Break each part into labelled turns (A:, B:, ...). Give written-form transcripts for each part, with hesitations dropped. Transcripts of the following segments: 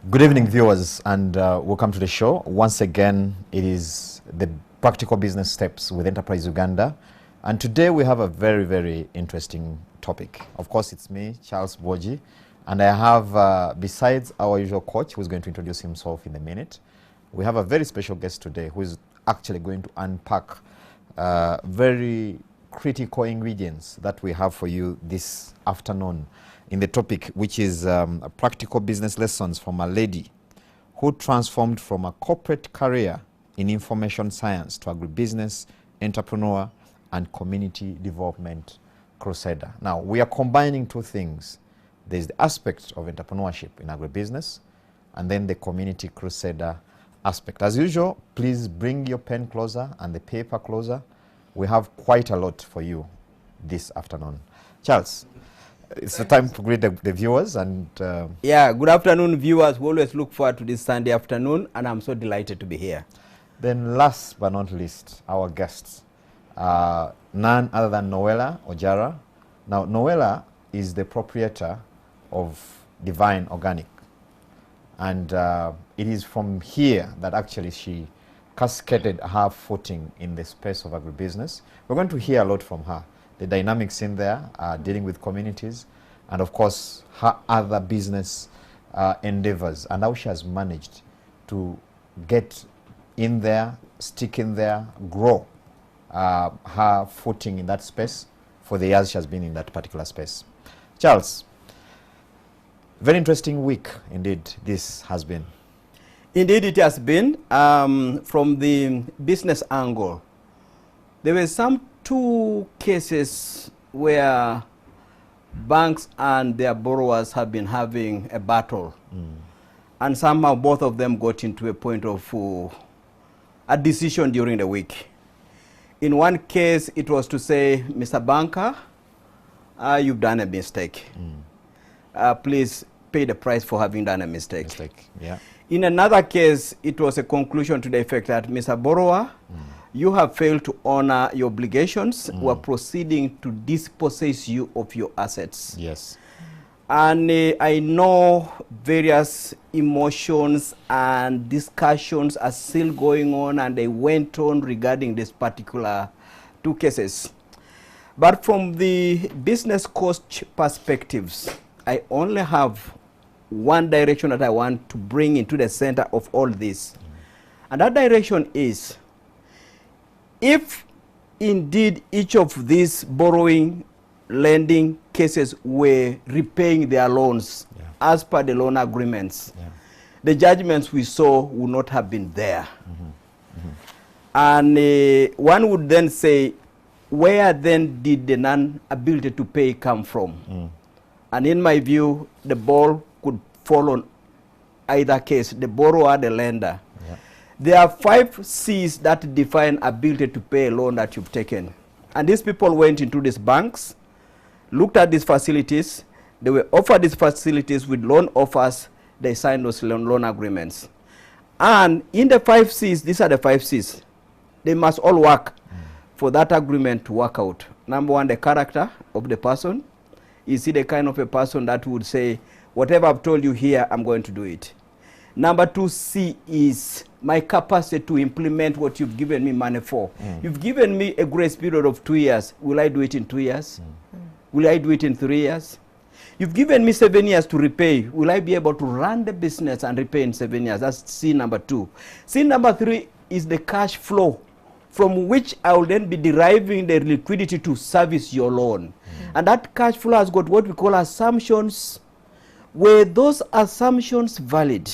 A: Good evening, viewers, and welcome to the show. Once again, it is the Practical Business Steps with Enterprise Uganda. And today we have a very, very interesting topic. Of course, it's me, Charles Boji, and I have, besides our usual coach, who's going to introduce himself in a minute, we have a very special guest today who is actually going to unpack very critical ingredients that we have for you this afternoon in the topic, which is practical business lessons from a lady who transformed from a corporate career in information science to agribusiness, entrepreneur, and community development crusader. Now, we are combining two things. There's the aspect of entrepreneurship in agribusiness, and then the community crusader aspect. As usual, please bring your pen closer and the paper closer. We have quite a lot for you this afternoon. Charles, it's the time to greet the viewers and...
B: Yeah, good afternoon, viewers. We always look forward to this Sunday afternoon, and I'm so delighted to be here.
A: Then last but not least, our guests, none other than Noelle Ojara. Now, Noelle is the proprietor of Divine Organic. And it is from here that actually she cascaded her footing in the space of agribusiness. We're going to hear a lot from her. The dynamics in there, dealing with communities, and of course her other business endeavors, and how she has managed to get in there, stick in there, grow her footing in that space for the years she has been in that particular space. Charles, very interesting week indeed this has been.
B: Indeed it has been. From the business angle, there were two cases where banks and their borrowers have been having a battle. And somehow both of them got into a point of a decision during the week. In one case, it was to say, Mr. Banker, you've done a mistake. Please pay the price for having done a mistake.
A: Yeah.
B: In another case, it was a conclusion to the effect that, Mr. Borrower, you have failed to honor your obligations. We're proceeding to dispossess you of your assets.
A: Yes.
B: And I know various emotions and discussions are still going on, and they went on regarding this particular two cases. But from the business coach perspectives, I only have one direction that I want to bring into the center of all this. And that direction is, if indeed each of these borrowing, lending cases were repaying their loans as per the loan agreements, the judgments we saw would not have been there. And one would then say, where then did the non-ability to pay come from? And in my view, the ball could fall on either case, the borrower, the lender. There are 5 C's that define ability to pay a loan that you've taken. And these people went into these banks, looked at these facilities, they were offered these facilities with loan offers, they signed those loan agreements. And in the 5 C's, these are the 5 C's, they must all work for that agreement to work out. Number one, the character of the person. Is he the kind of a person that would say, whatever I've told you here, I'm going to do it? Number 2 C is my capacity to implement what you've given me money for. You've given me a grace period of 2 years. Will I do it in 2 years? Will I do it in 3 years? You've given me 7 years to repay. Will I be able to run the business and repay in 7 years? That's C number 2. C number 3 is the cash flow, from which I will then be deriving the liquidity to service your loan. And that cash flow has got what we call assumptions. Were those assumptions valid?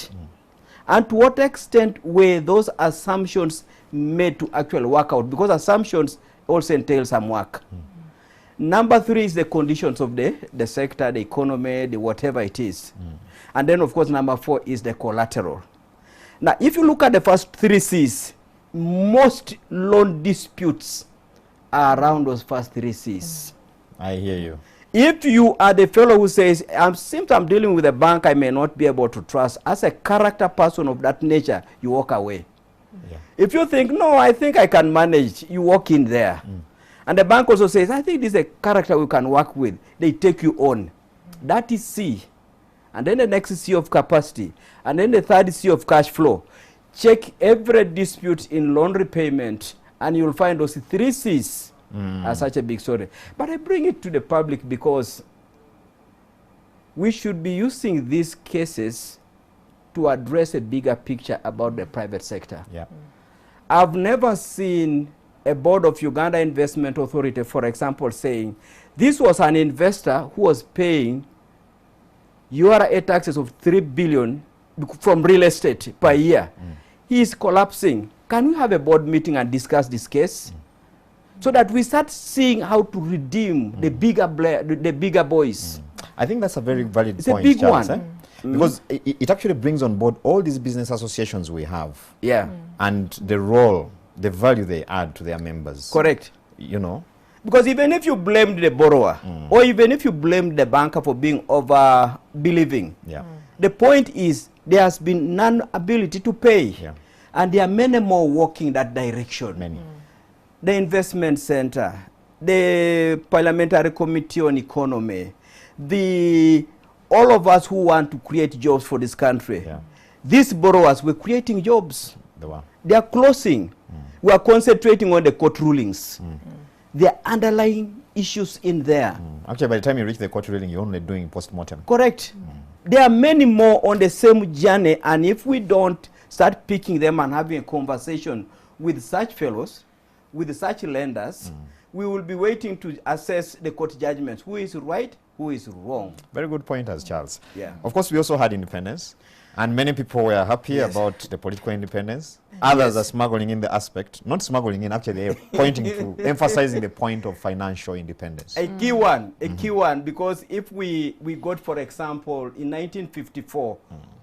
B: And to what extent were those assumptions made to actually work out? Because assumptions also entail some work. Number 3 is the conditions of the sector, the economy, the whatever it is. And then, of course, number 4 is the collateral. Now, if you look at the first 3 C's, most loan disputes are around those first 3 C's.
A: I hear you.
B: If you are the fellow who says, since I'm dealing with a bank, I may not be able to trust, as a character person of that nature, you walk away. If you think, no, I think I can manage, you walk in there. And the bank also says, I think this is a character we can work with. They take you on. That is C. and then the next C of capacity, and then the third C of cash flow. Check every dispute in loan repayment, and you'll find those 3 C's are such a big story. But I bring it to the public because we should be using these cases to address a bigger picture about the private sector.
A: Yeah.
B: I've never seen a board of Uganda Investment Authority, for example, saying this was an investor who was paying URA taxes of 3 billion from real estate per year. He is collapsing. Can we have a board meeting and discuss this case? So that we start seeing how to redeem the bigger boys.
A: I think that's a very valid
B: It's
A: point,
B: a big
A: Charles,
B: one.
A: Because it actually brings on board all these business associations we have
B: Yeah.
A: and the role, the value they add to their members.
B: Correct.
A: You know?
B: Because even if you blamed the borrower, or even if you blamed the banker for being over-believing,
A: Yeah.
B: the point is there has been non-ability to pay.
A: Yeah.
B: And there are many more walking that direction.
A: Many.
B: The investment center, the parliamentary committee on economy, all of us who want to create jobs for this country.
A: Yeah.
B: These borrowers were creating jobs.
A: They were.
B: They are closing. We are concentrating on the court rulings. There are underlying issues in there.
A: Actually, by the time you reach the court ruling, you're only doing post-mortem.
B: Correct. There are many more on the same journey, and if we don't start picking them and having a conversation with such fellows, with such lenders, we will be waiting to assess the court judgments. Who is right, who is wrong?
A: Very good pointers, Charles.
B: Yeah.
A: Of course, we also had independence, and many people were happy about the political independence. Others are smuggling in the aspect, not smuggling in, actually, they're pointing to, emphasizing the point of financial independence.
B: A key one, because if we got, for example, in 1954,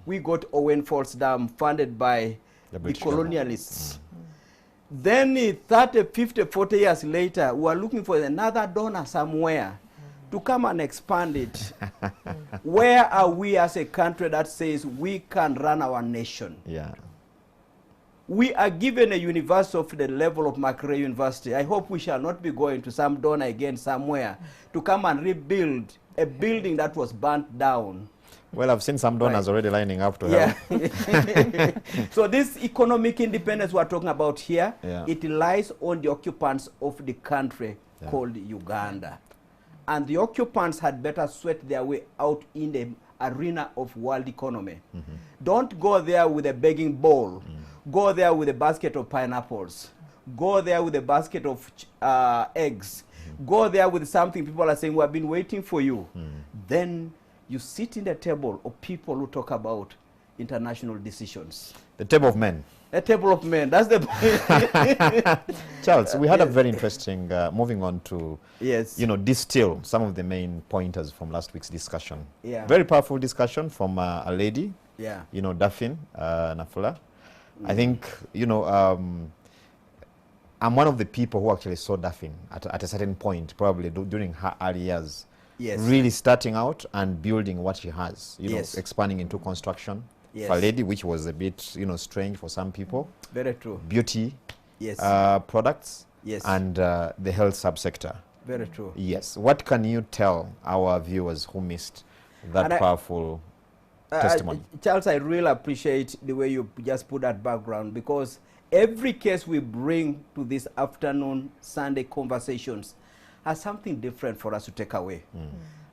B: we got Owen Falls Dam funded by the colonialists. Then 30, 50, 40 years later, we are looking for another donor somewhere to come and expand it. Where are we as a country that says we can run our nation?
A: Yeah.
B: We are given a university of the level of Makerere University. I hope we shall not be going to some donor again somewhere to come and rebuild a building that was burnt down.
A: Well, I've seen some donors already lining up to help.
B: So this economic independence we're talking about here,
A: Yeah.
B: it lies on the occupants of the country called Uganda. And the occupants had better sweat their way out in the arena of world economy. Don't go there with a begging bowl. Go there with a basket of pineapples. Go there with a basket of eggs. Go there with something people are saying, we have been waiting for you. Then you sit in the table of people who talk about international decisions.
A: The table of men.
B: A table of men, that's the point.
A: Charles, we had a very interesting, moving on to,
B: Yes.
A: distill some of the main pointers from last week's discussion.
B: Yeah.
A: Very powerful discussion from a lady,
B: Yeah.
A: Daphne Nafula. I think, I'm one of the people who actually saw Daphne at a certain point, probably during her early years.
B: Yes.
A: Really starting out and building what she has,
B: Yes.
A: expanding into construction.
B: Yes.
A: For a lady, which was a bit, strange for some people.
B: Very true.
A: Beauty
B: Yes.
A: products.
B: Yes.
A: And the health subsector.
B: Very true.
A: Yes. What can you tell our viewers who missed that powerful testimony?
B: Charles, I really appreciate the way you just put that background, because every case we bring to this afternoon Sunday conversations has something different for us to take away.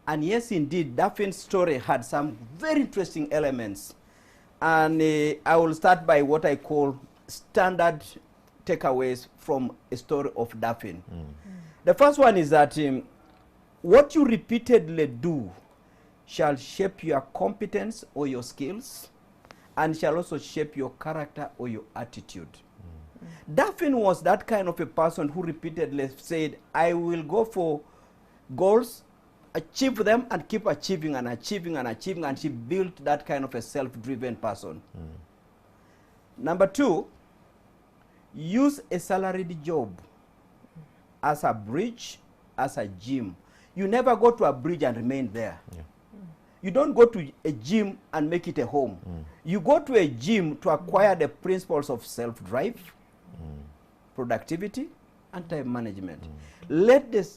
B: And yes, indeed, Daphne's story had some very interesting elements. And I will start by what I call standard takeaways from a story of Daphne. The first one is that what you repeatedly do shall shape your competence or your skills, and shall also shape your character or your attitude. Daphne was that kind of a person who repeatedly said, I will go for goals, achieve them, and keep achieving and achieving and achieving, and she built that kind of a self-driven person. Number two, use a salaried job as a bridge, as a gym. You never go to a bridge and remain there.
A: Yeah.
B: You don't go to a gym and make it a home. You go to a gym to acquire the principles of self-drive, productivity, and time management. Let the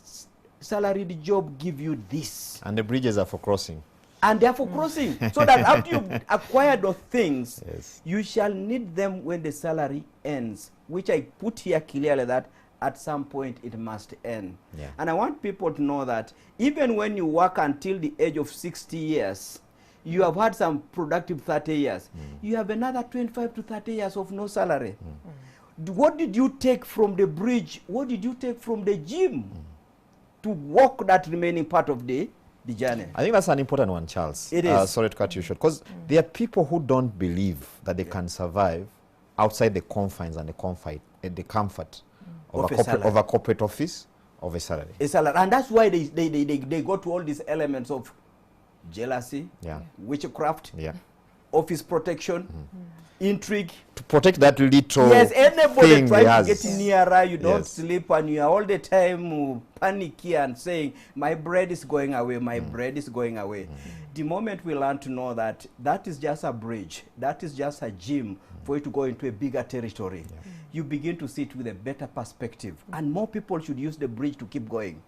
B: salaried job give you this.
A: And the bridges are for crossing.
B: and therefore crossing. So that after you've acquired those things,
A: Yes.
B: you shall need them when the salary ends, which I put here clearly that at some point it must end.
A: Yeah.
B: And I want people to know that even when you work until the age of 60 years, you have had some productive 30 years, you have another 25 to 30 years of no salary. What did you take from the bridge? What did you take from the gym to walk that remaining part of the journey?
A: I think that's an important one, Charles.
B: It is.
A: Sorry to cut you short. Because there are people who don't believe that they can survive outside the confines and the comfort of a corporate office, of a salary.
B: A salary. And that's why they go to all these elements of jealousy, witchcraft, office protection, intrigue.
A: To protect that little
B: yes, anybody
A: thing
B: trying to get nearer, you don't sleep, and you are all the time panicky and saying, my bread is going away, my bread is going away. The moment we learn to know that that is just a bridge, that is just a gym for you to go into a bigger territory, you begin to see it with a better perspective. And more people should use the bridge to keep going.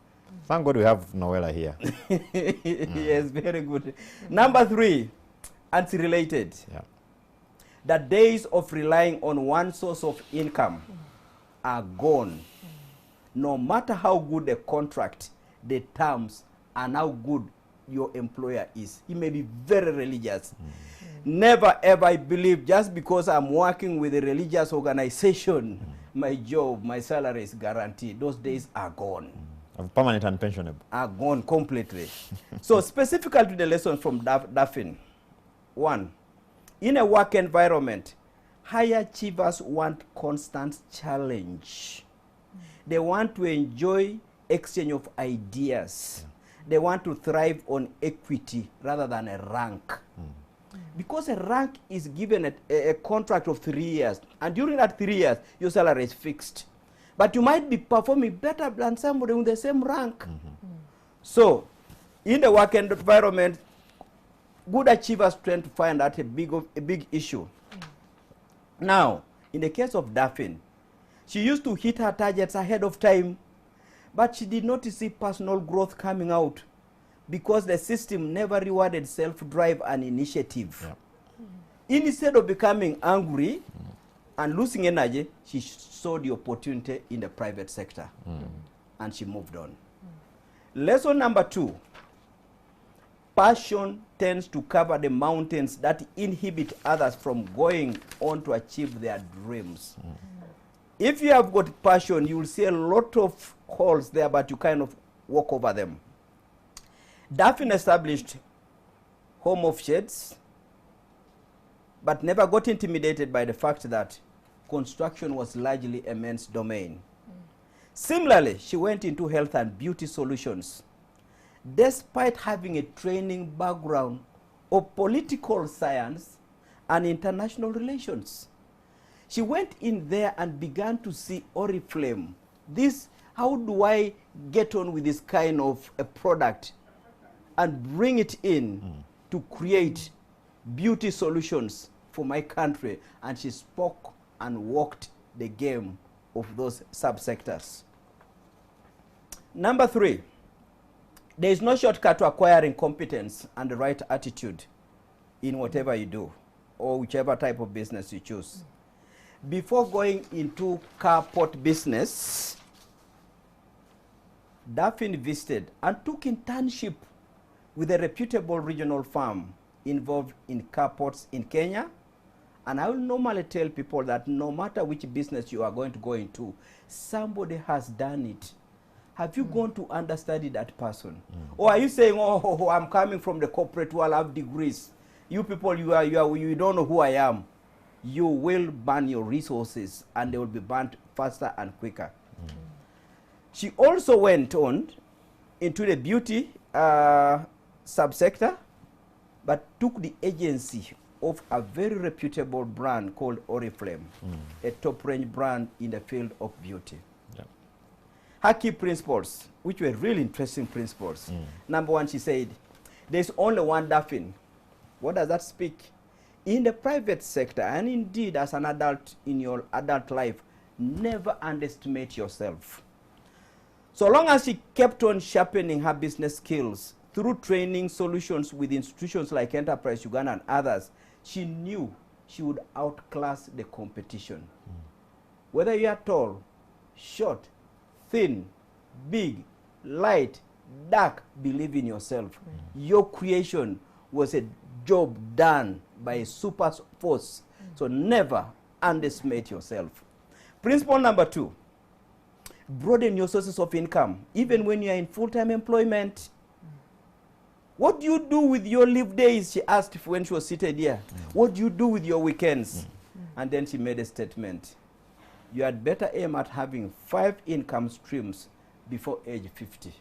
A: Thank God we have Noelle here.
B: Yes, very good. Number 3, AntiRelated.
A: Yeah.
B: The days of relying on one source of income are gone. No matter how good the contract, the terms, and how good your employer is. He may be very religious. Never ever I believe just because I'm working with a religious organization, my job, my salary is guaranteed. Those days are gone.
A: Permanent and pensionable.
B: Are gone completely. So specifically to the lesson from Daphne. 1. In a work environment, high achievers want constant challenge. They want to enjoy exchange of ideas. They want to thrive on equity rather than a rank. Because a rank is given a contract of 3 years, and during that 3 years, your salary is fixed. But you might be performing better than somebody with the same rank. So, in the work environment, good achievers tend to find that a big issue. Now, in the case of Daphne, she used to hit her targets ahead of time, but she did not see personal growth coming out because the system never rewarded self-drive and initiative. Instead of becoming angry and losing energy, she saw the opportunity in the private sector and she moved on. Lesson number 2. Passion tends to cover the mountains that inhibit others from going on to achieve their dreams. If you have got passion, you will see a lot of holes there, but you kind of walk over them. Daphne established Home of Shades, but never got intimidated by the fact that construction was largely a men's domain. Similarly, she went into health and beauty solutions, despite having a training background of political science and international relations. She went in there and began to see Oriflame. This, how do I get on with this kind of a product and bring it in to create beauty solutions for my country? And she spoke and walked the game of those subsectors. Number 3, there is no shortcut to acquiring competence and the right attitude in whatever you do or whichever type of business you choose. Before going into carport business, Daphne visited and took internship with a reputable regional firm involved in carports in Kenya. And I will normally tell people that no matter which business you are going to go into, somebody has done it. Have you gone to understudy that person? Or are you saying, oh, I'm coming from the corporate world, I have degrees. You people, you don't know who I am. You will burn your resources and they will be burnt faster and quicker. She also went on into the beauty subsector, but took the agency of a very reputable brand called Oriflame, a top-range brand in the field of beauty. Her key principles, which were really interesting principles. Number 1, she said, there's only one Daphne. What does that speak? In the private sector, and indeed as an adult in your adult life, never underestimate yourself. So long as she kept on sharpening her business skills, through training solutions with institutions like Enterprise Uganda and others, she knew she would outclass the competition. Whether you are tall, short, thin, big, light, dark, believe in yourself. Your creation was a job done by a super force. So never underestimate yourself. Principle number 2, broaden your sources of income, even when you are in full-time employment. What do you do with your leave days? She asked when she was seated here. What do you do with your weekends? And then she made a statement. You had better aim at having 5 income streams before age 50.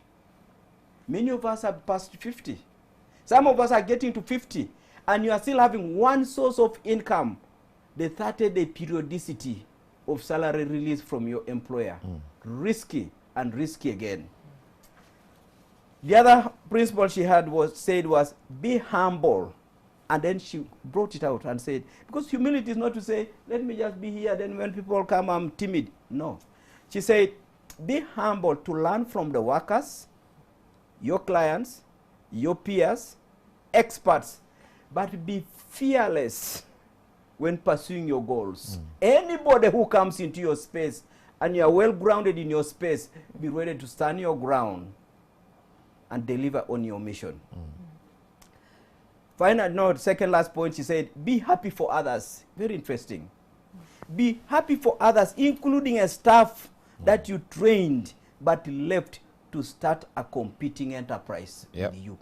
B: Many of us are past 50. Some of us are getting to 50, and you are still having one source of income, the 30-day periodicity of salary release from your employer. Risky and risky again. The other principle she had was be humble. And then she brought it out and said, because humility is not to say, let me just be here, then when people come, I'm timid. No. She said, be humble to learn from the workers, your clients, your peers, experts, but be fearless when pursuing your goals. Anybody who comes into your space and you are well grounded in your space, be ready to stand your ground and deliver on your mission. Final note, second last point, she said, be happy for others. Very interesting. Be happy for others, including a staff that you trained but left to start a competing enterprise with you.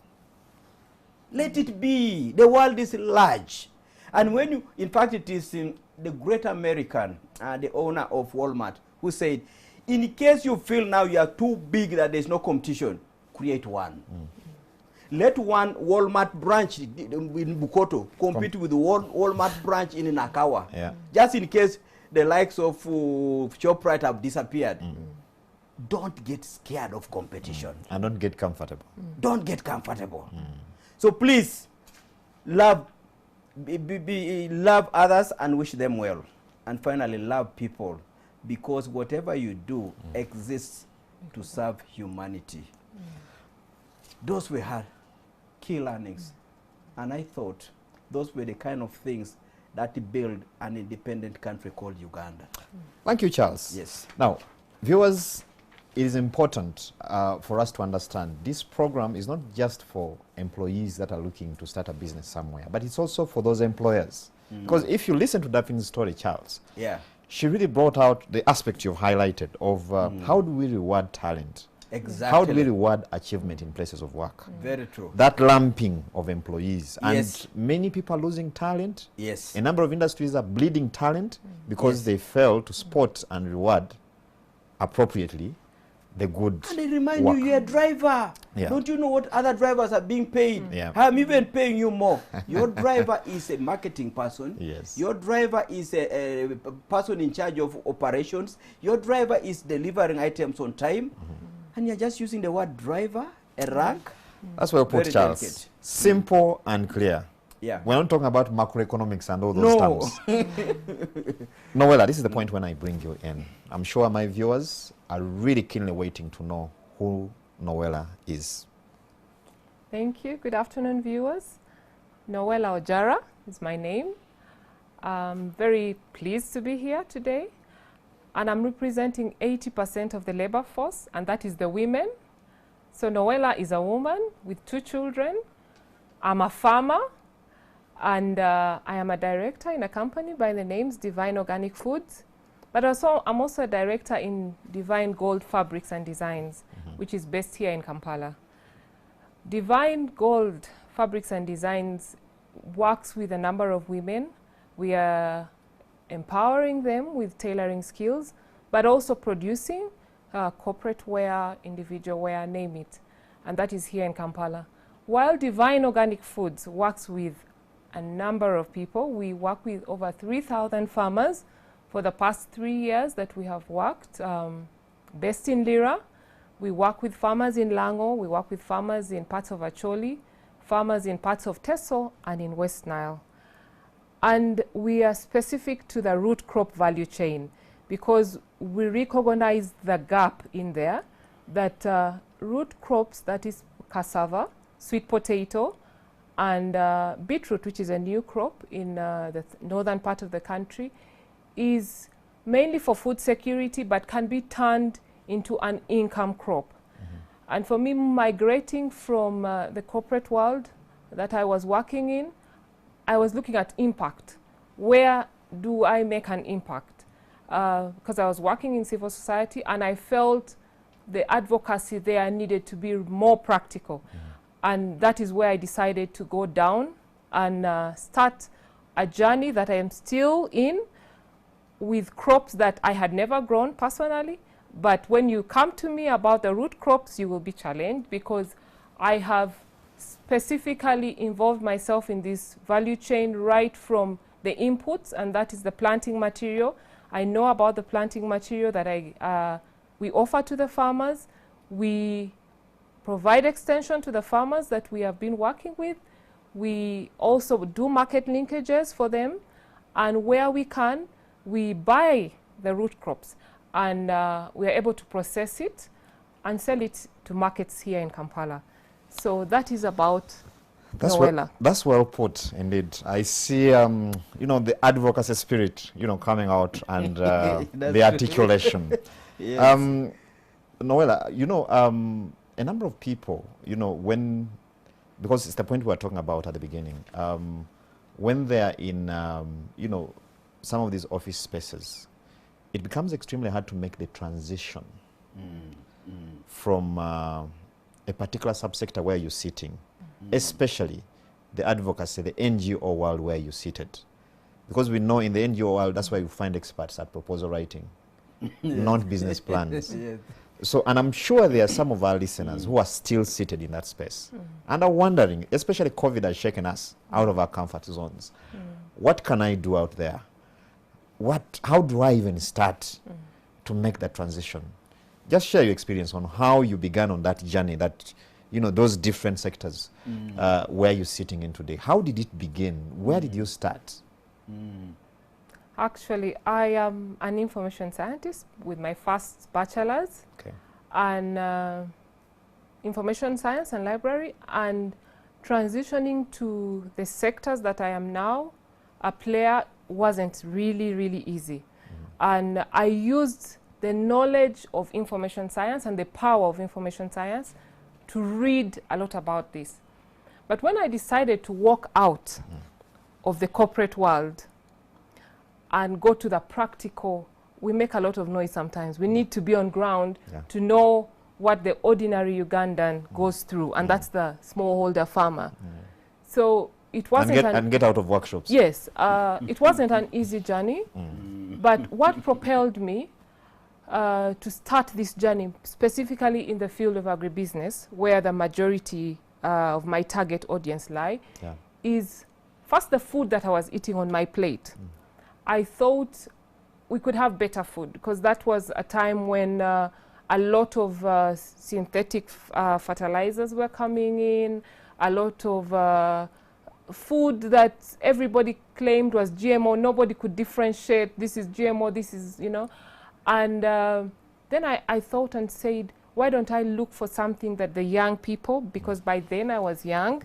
B: Let it be. The world is large. And when you, in fact, it is the great American, the owner of Walmart, who said, in case you feel now you are too big that there's no competition, create one. Let one Walmart branch in Bukoto compete with one Walmart branch in Nakawa. Just in case the likes of ShopRite have disappeared. Don't get scared of competition.
A: And don't get comfortable.
B: Don't get comfortable. So please, love others and wish them well. And finally, love people, because whatever you do exists to serve humanity. Those were her key learnings. And I thought those were the kind of things that build an independent country called Uganda.
A: Thank you, Charles.
B: Yes.
A: Now, viewers, it is important for us to understand this program is not just for employees that are looking to start a business somewhere, but it's also for those employers. Because if you listen to Daphne's story, Charles, she really brought out the aspect you've highlighted of how do we reward talent?
B: Exactly.
A: How do we reward achievement in places of work?
B: Very true.
A: That lumping of employees.
B: Yes.
A: And many people are losing talent.
B: Yes.
A: A number of industries are bleeding talent because they fail to spot and reward appropriately the good
B: And I remind
A: work.
B: you, you're a driver. Don't you know what other drivers are being paid? I'm even paying you more. Your driver is a marketing person.
A: Yes.
B: Your driver is a person in charge of operations. Your driver is delivering items on time. And you're just using the word driver, a rank.
A: That's well put,
B: Very
A: Charles.
B: delicate.
A: Simple and clear.
B: Yeah.
A: We're not talking about macroeconomics and all those terms. Noelle, this is the point when I bring you in. I'm sure my viewers are really keenly waiting to know who Noelle is.
C: Thank you. Good afternoon, viewers. Noelle Ojara is my name. I'm very pleased to be here today. And I'm representing 80% of the labor force, and that is the women. So Noelle is a woman with 2 children. I'm a farmer, and I am a director in a company by the names Divine Organic Foods. But also, I'm also a director in Divine Gold Fabrics and Designs, which is based here in Kampala. Divine Gold Fabrics and Designs works with a number of women. We are empowering them with tailoring skills, but also producing corporate wear, individual wear, name it. And that is here in Kampala. While Divine Organic Foods works with a number of people, we work with over 3,000 farmers for the past 3 years that we have worked. Based in Lira, we work with farmers in Lango, we work with farmers in parts of Acholi, farmers in parts of Teso and in West Nile. And we are specific to the root crop value chain because we recognize the gap in there that root crops, that is cassava, sweet potato, and beetroot, which is a new crop in the northern part of the country, is mainly for food security, but can be turned into an income crop. And for me, migrating from the corporate world that I was working in, I was looking at impact. Where do I make an impact? Because I was working in civil society, and I felt the advocacy there needed to be more practical. And that is where I decided to go down and start a journey that I am still in, with crops that I had never grown personally. But when you come to me about the root crops, you will be challenged, because I have specifically involved myself in this value chain right from the inputs, and that is the planting material. I know about the planting material that we offer to the farmers. We provide extension to the farmers that we have been working with. We also do market linkages for them, and where we can, we buy the root crops, and we are able to process it and sell it to markets here in Kampala. So that is about Noelle.
A: That's well put, indeed. I see, you know, the advocacy spirit, you know, coming out, and the articulation.
B: Yes.
A: Noelle, you know, a number of people, you know, because it's the point we were talking about at the beginning, when they're in, you know, some of these office spaces, it becomes extremely hard to make the transition from a particular subsector where you're sitting, especially the advocacy, the NGO world where you're seated. Because we know in the NGO world, that's where you find experts at proposal writing, not business plans.
B: Yes.
A: So, and I'm sure there are some of our listeners who are still seated in that space and are wondering, especially COVID has shaken us out of our comfort zones. What can I do out there? How do I even start to make that transition? Just share your experience on how you began on that journey, that, you know, those different sectors where you're sitting in today. How did it begin? Where did you start?
C: Actually, I am an information scientist with my first bachelor's and information science and library, and transitioning to the sectors that I am now a player wasn't really easy. And I used the knowledge of information science and the power of information science to read a lot about this. But when I decided to walk out of the corporate world and go to the practical, we make a lot of noise sometimes. We need to be on ground to know what the ordinary Ugandan goes through, and that's the smallholder farmer. So it wasn't
A: and get out of workshops.
C: Yes, it wasn't an easy journey, but what propelled me to start this journey, specifically in the field of agribusiness, where the majority of my target audience lie, is first the food that I was eating on my plate. I thought we could have better food, because that was a time when a lot of synthetic fertilizers were coming in, a lot of food that everybody claimed was GMO. Nobody could differentiate, this is GMO, this is, you know. And then I thought and said, why don't I look for something that the young people, because by then I was young,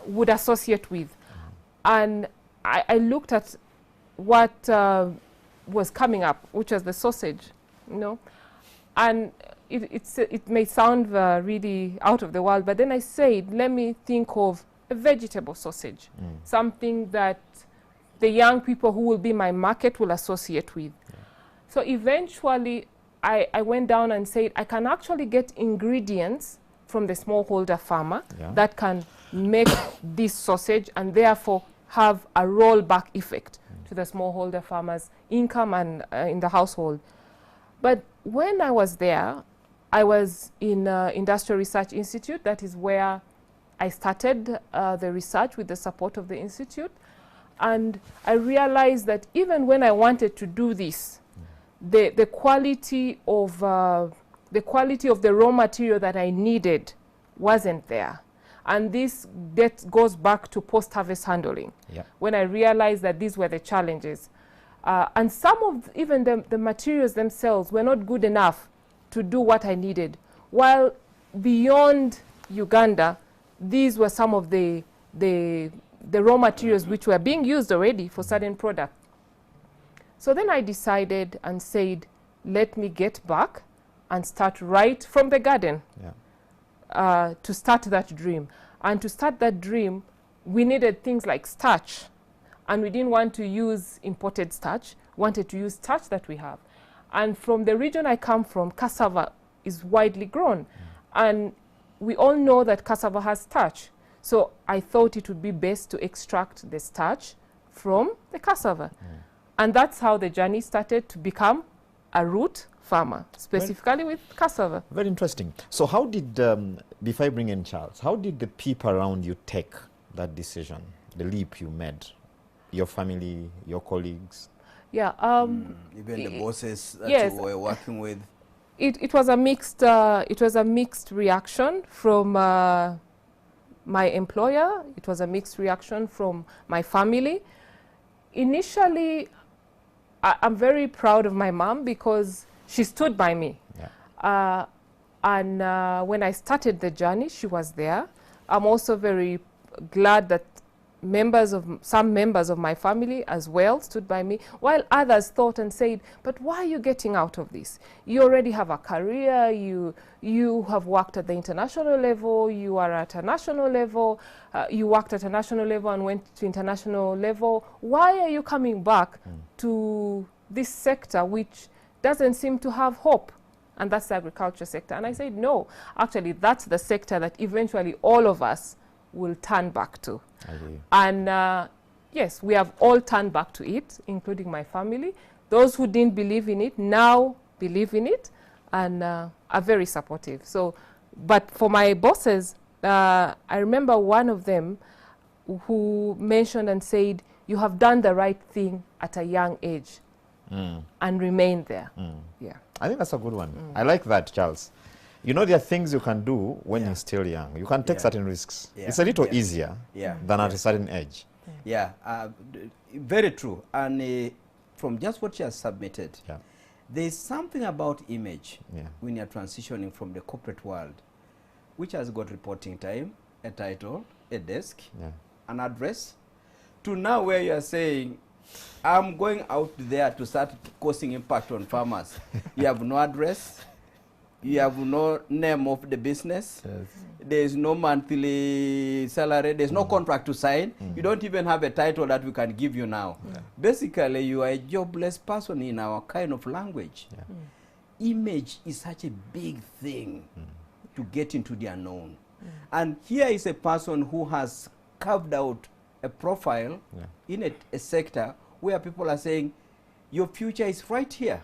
C: would associate with. And I looked at what was coming up, which was the sausage, you know. And it may sound really out of the world, but then I said, let me think of a vegetable sausage, something that the young people who will be my market will associate with. So eventually, I went down and said, I can actually get ingredients from the smallholder farmer that can make this sausage, and therefore have a rollback effect to the smallholder farmer's income and in the household. But when I was there, I was in Industrial Research Institute. That is where I started the research with the support of the institute. And I realized that even when I wanted to do this, the quality of the raw material that I needed wasn't there. And this goes back to post-harvest handling, when I realized that these were the challenges. And some of even the materials themselves were not good enough to do what I needed. While beyond Uganda, these were some of the raw materials which were being used already for certain products. So then I decided and said, let me get back and start right from the garden.
A: Yeah.
C: To start that dream. And to start that dream, we needed things like starch. And we didn't want to use imported starch, wanted to use starch that we have. And from the region I come from, cassava is widely grown. And we all know that cassava has starch. So I thought it would be best to extract the starch from the cassava. And that's how the journey started to become a root farmer, specifically with cassava.
A: Very interesting. So how did, before I bring in Charles, how did the people around you take that decision, the leap you made? Your family, your colleagues?
C: Yeah.
B: Even the bosses that
C: yes,
B: you were working with?
C: It was a mixed reaction from my employer. It was a mixed reaction from my family. Initially, I'm very proud of my mom because she stood by me.
A: Yeah.
C: And when I started the journey, she was there. I'm also very glad that some members of my family as well stood by me, while others thought and said, but why are you getting out of this? You already have a career, you have worked at the international level, you are at a national level, you worked at a national level and went to international level. Why are you coming back to this sector which doesn't seem to have hope? And that's the agriculture sector. And I said, no, actually that's the sector that eventually all of us will turn back to. And yes, we have all turned back to it, including my family. Those who didn't believe in it now believe in it and are very supportive. So, but for my bosses, I remember one of them who mentioned and said, you have done the right thing at a young age and remain there. Yeah.
A: I think that's a good one. I like that, Charles. You know, there are things you can do when you're still young. You can take certain risks. It's a little easier than at a certain age.
B: Yeah, very true. And from just what you have submitted, there's something about image when you're transitioning from the corporate world, which has got reporting time, a title, a desk, an address, to now where you're saying, I'm going out there to start causing impact on farmers. You have no address. You have no name of the business. There is no monthly salary. There's no contract to sign. You don't even have a title that we can give you now. Basically, you are a jobless person in our kind of language. Image is such a big thing to get into the unknown. And here is a person who has carved out a profile in a sector where people are saying, your future is right here.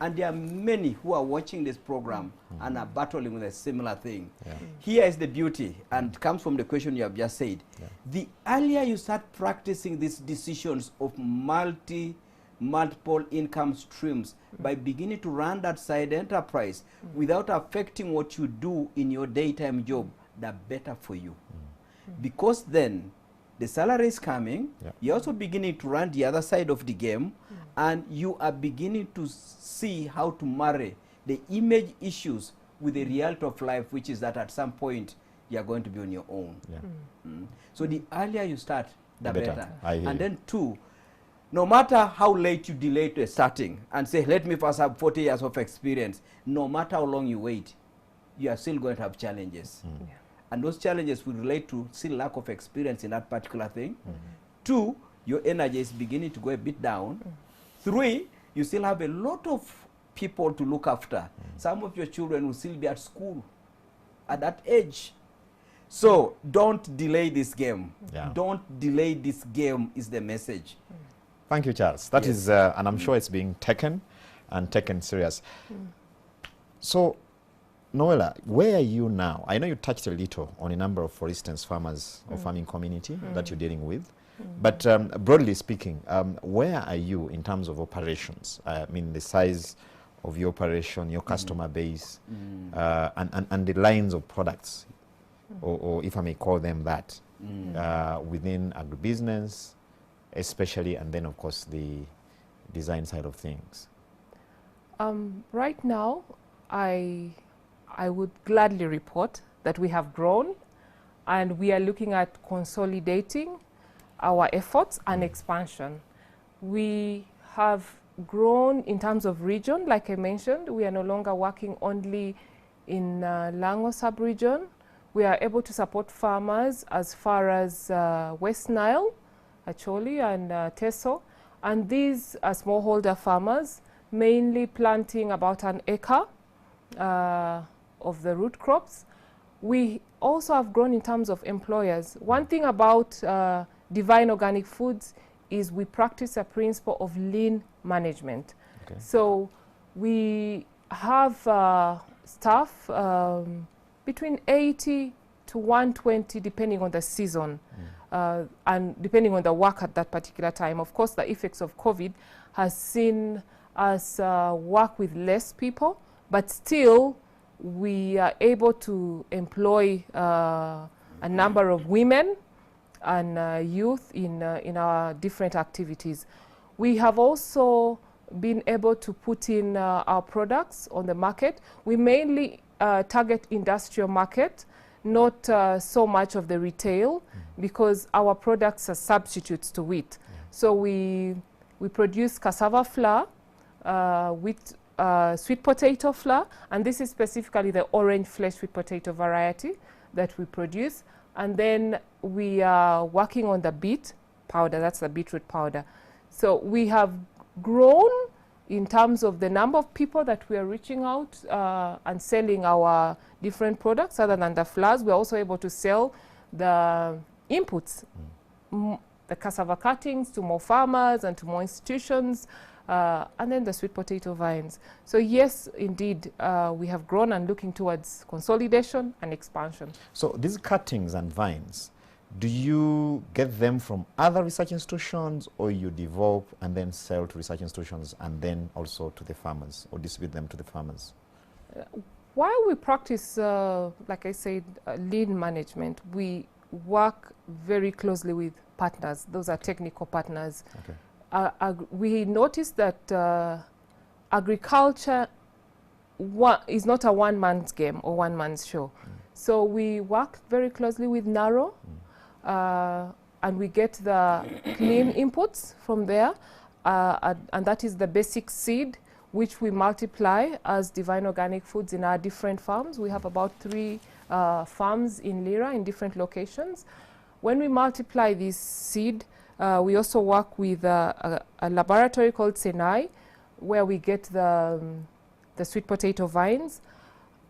B: And there are many who are watching this program and are battling with a similar thing. Here is the beauty, and it comes from the question you have just said. The earlier you start practicing these decisions of multiple income streams by beginning to run that side enterprise without affecting what you do in your daytime job, the better for you. Because then the salary is coming, you're also beginning to run the other side of the game, and you are beginning to see how to marry the image issues with the reality of life, which is that at some point you're going to be on your own. So the earlier you start, the better. And then two, no matter how late you delay to starting and say, let me first have 40 years of experience, no matter how long you wait, you are still going to have challenges. And those challenges will relate to still lack of experience in that particular thing. Two, your energy is beginning to go a bit down. Three, you still have a lot of people to look after. Some of your children will still be at school at that age. So don't delay this game. Don't delay this game is the message.
A: Thank you, Charles. That is, and I'm sure it's being taken and taken serious. So, Noelle, where are you now? I know you touched a little on a number of, for instance, farmers or farming community that you're dealing with. But broadly speaking, where are you in terms of operations? I mean, the size of your operation, your customer base, and the lines of products, or if I may call them that, within agribusiness, especially, and then, of course, the design side of things.
C: Right now, I would gladly report that we have grown and we are looking at consolidating our efforts and expansion. We have grown in terms of region, like I mentioned. We are no longer working only in Lango sub-region. We are able to support farmers as far as West Nile, Acholi and Teso. And these are smallholder farmers, mainly planting about an acre of the root crops. We also have grown in terms of employers. One thing about Divine Organic Foods is we practice a principle of lean management.
A: Okay.
C: So we have staff between 80 to 120 depending on the season and depending on the work at that particular time. Of course, the effects of COVID has seen us work with less people, but still we are able to employ a number of women and youth in our different activities. We have also been able to put in our products on the market. We mainly target industrial market, not so much of the retail, because our products are substitutes to wheat. So we produce cassava flour, with sweet potato flour, and this is specifically the orange flesh sweet potato variety that we produce. And then we are working on the beet powder, that's the beetroot powder. So we have grown in terms of the number of people that we are reaching out and selling our different products. Other than the flours, we're also able to sell the inputs, the cassava cuttings to more farmers and to more institutions, and then the sweet potato vines. So yes, indeed, we have grown and looking towards consolidation and expansion.
A: So these cuttings and vines, do you get them from other research institutions, or you develop and then sell to research institutions and then also to the farmers, or distribute them to the farmers?
C: While we practice, like I said, lean management, we work very closely with partners. Those are technical partners.
A: Okay.
C: We noticed that agriculture is not a one-man's game or one-man's show. So we work very closely with NARO, and we get the clean inputs from there, and that is the basic seed which we multiply as Divine Organic Foods in our different farms. We have about 3 farms in Lira in different locations. When we multiply this seed, we also work with a laboratory called Senai, where we get the sweet potato vines.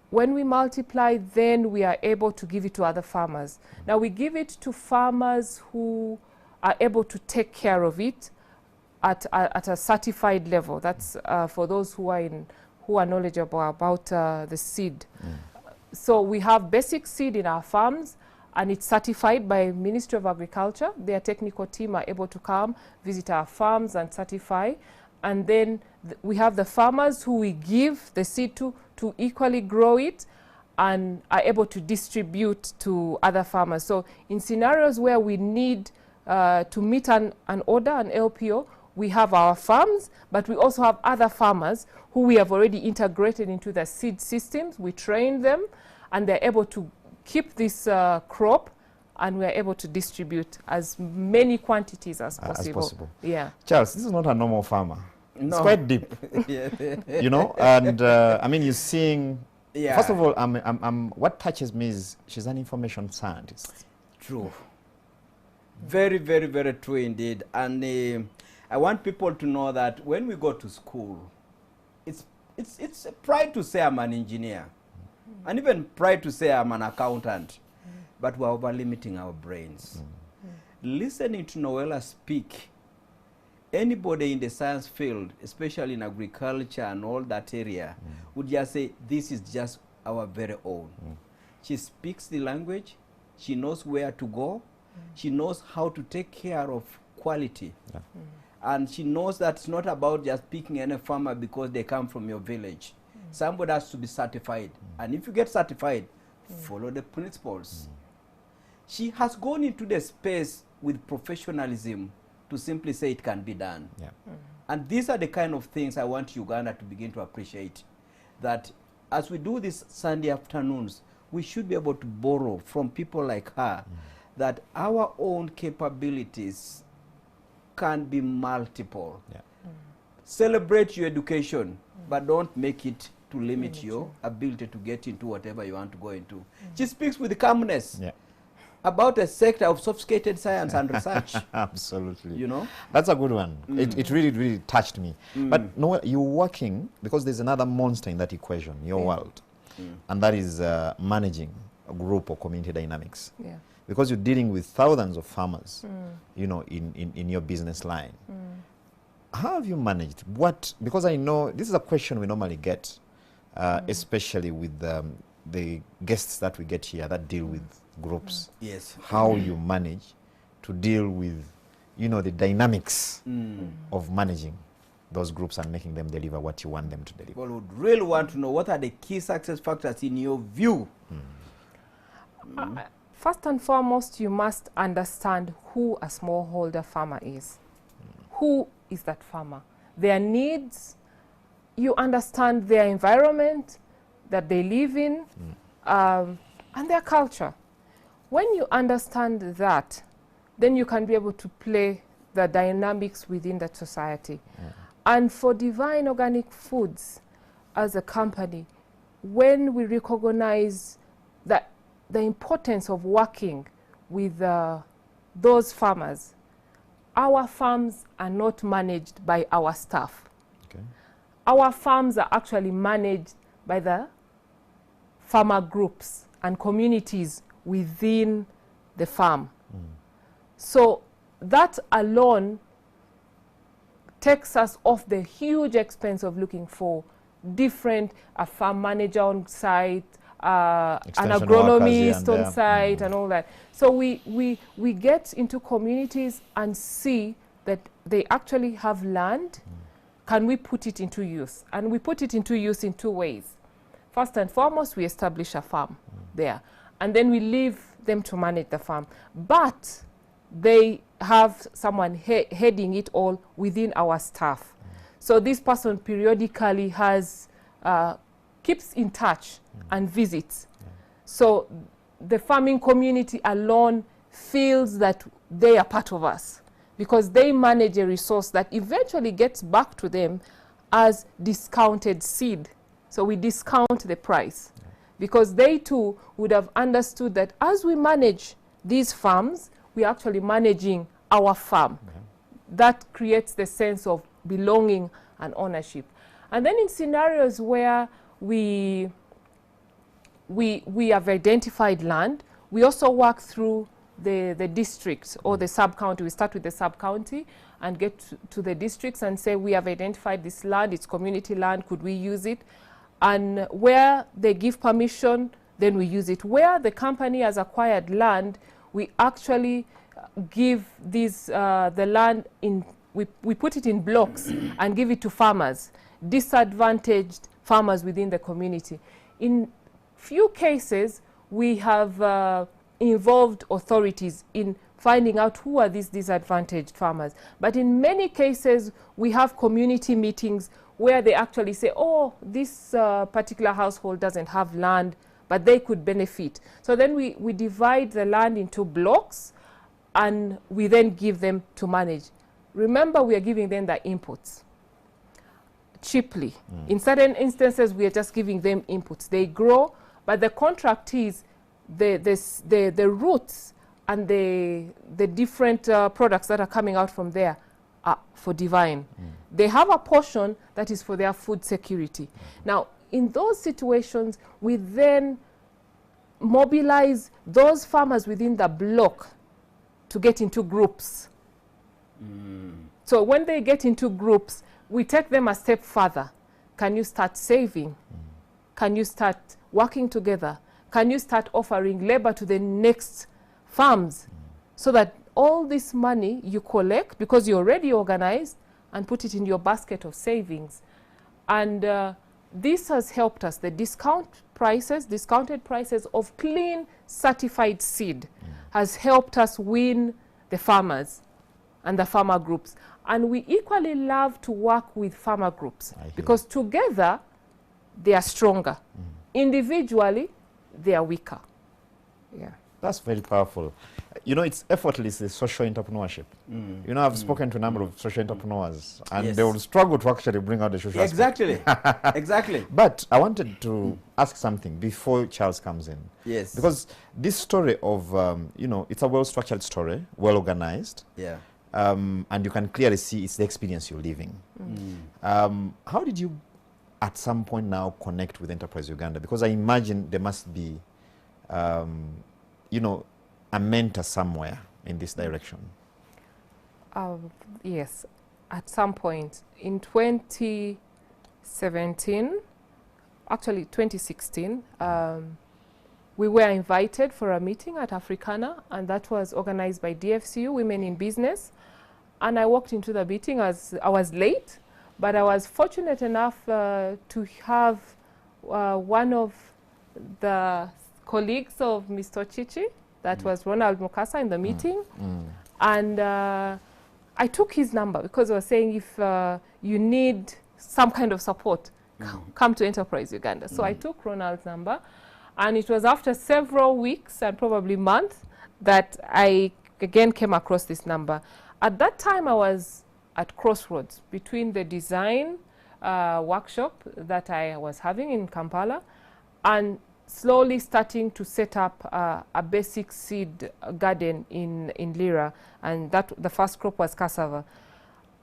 C: When we multiply, then we are able to give it to other farmers. Now we give it to farmers who are able to take care of it at a certified level. That's for those who are knowledgeable about the seed. So we have basic seed in our farms, and it's certified by Ministry of Agriculture. Their technical team are able to come, visit our farms and certify. And then we have the farmers who we give the seed to equally grow it and are able to distribute to other farmers. So in scenarios where we need to meet an order, an LPO, we have our farms, but we also have other farmers who we have already integrated into the seed systems. We train them, and they're able to keep this crop, and we're able to distribute as many quantities as possible. Yeah.
A: Charles, this is not a normal farmer.
B: No.
A: It's quite deep. You know, and I mean, you're seeing.
B: Yeah.
A: First of all, what touches me is she's an information scientist.
B: True. Very, very, very true indeed. And I want people to know that when we go to school, it's a pride to say I'm an engineer, and even pride to say I'm an accountant, but we're over-limiting our brains. Listening to Noelle speak, anybody in the science field, especially in agriculture and all that area, would just say, this is just our very own. She speaks the language, she knows where to go, she knows how to take care of quality. And she knows that it's not about just picking any farmer because they come from your village. Somebody has to be certified. And if you get certified, follow the principles. She has gone into the space with professionalism to simply say it can be done. And these are the kind of things I want Uganda to begin to appreciate. That as we do these Sunday afternoons, we should be able to borrow from people like her, that our own capabilities can be multiple.
A: Yeah.
B: Celebrate your education, but don't make it to limit your ability to get into whatever you want to go into. She speaks with calmness about a sector of sophisticated science and research.
A: Absolutely.
B: You know?
A: That's a good one. It really, really touched me. But Noelle, you're working, because there's another monster in that equation, your world, and that is managing a group or community dynamics.
C: Yeah.
A: Because you're dealing with thousands of farmers, you know, in your business line. How have you managed? Because I know this is a question we normally get, especially with the guests that we get here that deal with groups.
B: Yes.
A: How you manage to deal with, you know, the dynamics of managing those groups and making them deliver what you want them to deliver.
B: People would really want to know, what are the key success factors in your view?
C: First and foremost, you must understand who a smallholder farmer is. Who is that farmer? Their needs, you understand their environment that they live in, and their culture. When you understand that, then you can be able to play the dynamics within that society. And for Divine Organic Foods as a company, when we recognize that the importance of working with those farmers, our farms are not managed by our staff.
A: Okay.
C: Our farms are actually managed by the farmer groups and communities within the farm. So that alone takes us off the huge expense of looking for different, a farm manager on site, an agronomist on site, and all that. So we get into communities and see that they actually have land. Can we put it into use? And we put it into use in two ways. First and foremost, we establish a farm there, and then we leave them to manage the farm. But they have someone heading it all within our staff. So this person periodically has keeps in touch and visits. So the farming community alone feels that they are part of us, because they manage a resource that eventually gets back to them as discounted seed. So we discount the price, because they too would have understood that as we manage these farms, we're actually managing our farm. That creates the sense of belonging and ownership. And then in scenarios where we have identified land, we also work through the districts or the sub-county. We start with the sub-county and get to the districts and say, we have identified this land, it's community land, could we use it? And where they give permission, then we use it. Where the company has acquired land, we actually give these, the land in, we put it in blocks and give it to farmers, disadvantaged farmers within the community. In few cases, we have involved authorities in finding out who are these disadvantaged farmers. But in many cases, we have community meetings where they actually say, oh, this particular household doesn't have land, but they could benefit. So then we divide the land into blocks, and we then give them to manage. Remember, we are giving them the inputs cheaply. In certain instances, we are just giving them inputs. They grow, but the contract is the roots and the different products that are coming out from there are for Divine. They have a portion that is for their food security. Now, in those situations, we then mobilize those farmers within the block to get into groups. So when they get into groups, we take them a step further. Can you start saving? Can you start working together? Can you start offering labor to the next farms, so that all this money you collect, because you're already organized, and put it in your basket of savings? And this has helped us. The discounted prices of clean, certified seed has helped us win the farmers and the farmer groups. And we equally love to work with farmer groups, because together they are stronger. Individually, they are weaker. Yeah.
A: That's very powerful. You know, it's effortless, the social entrepreneurship. You know, I've spoken to a number of social entrepreneurs, and
B: Yes.
A: they will struggle to actually bring out the social aspect.
B: Exactly. Exactly.
A: But I wanted to ask something before Charles comes in.
B: Yes.
A: Because this story of, you know, it's a well-structured story, well-organized,
B: Yeah.
A: and you can clearly see it's the experience you're living. How did you, at some point now, connect with Enterprise Uganda? Because I imagine there must be, you know, a mentor somewhere in this direction.
C: Yes, at some point in 2017, actually 2016, we were invited for a meeting at Africana, and that was organized by DFCU, Women in Business. And I walked into the meeting as I was late, but I was fortunate enough to have one of the colleagues of Mr. Chichi, that was Ronald Mukasa, in the meeting. And I took his number because he was saying if you need some kind of support, come to Enterprise Uganda. So I took Ronald's number, and it was after several weeks and probably months that I again came across this number. At that time, I was at crossroads between the design workshop that I was having in Kampala and slowly starting to set up a basic seed garden in Lira, and that the first crop was cassava.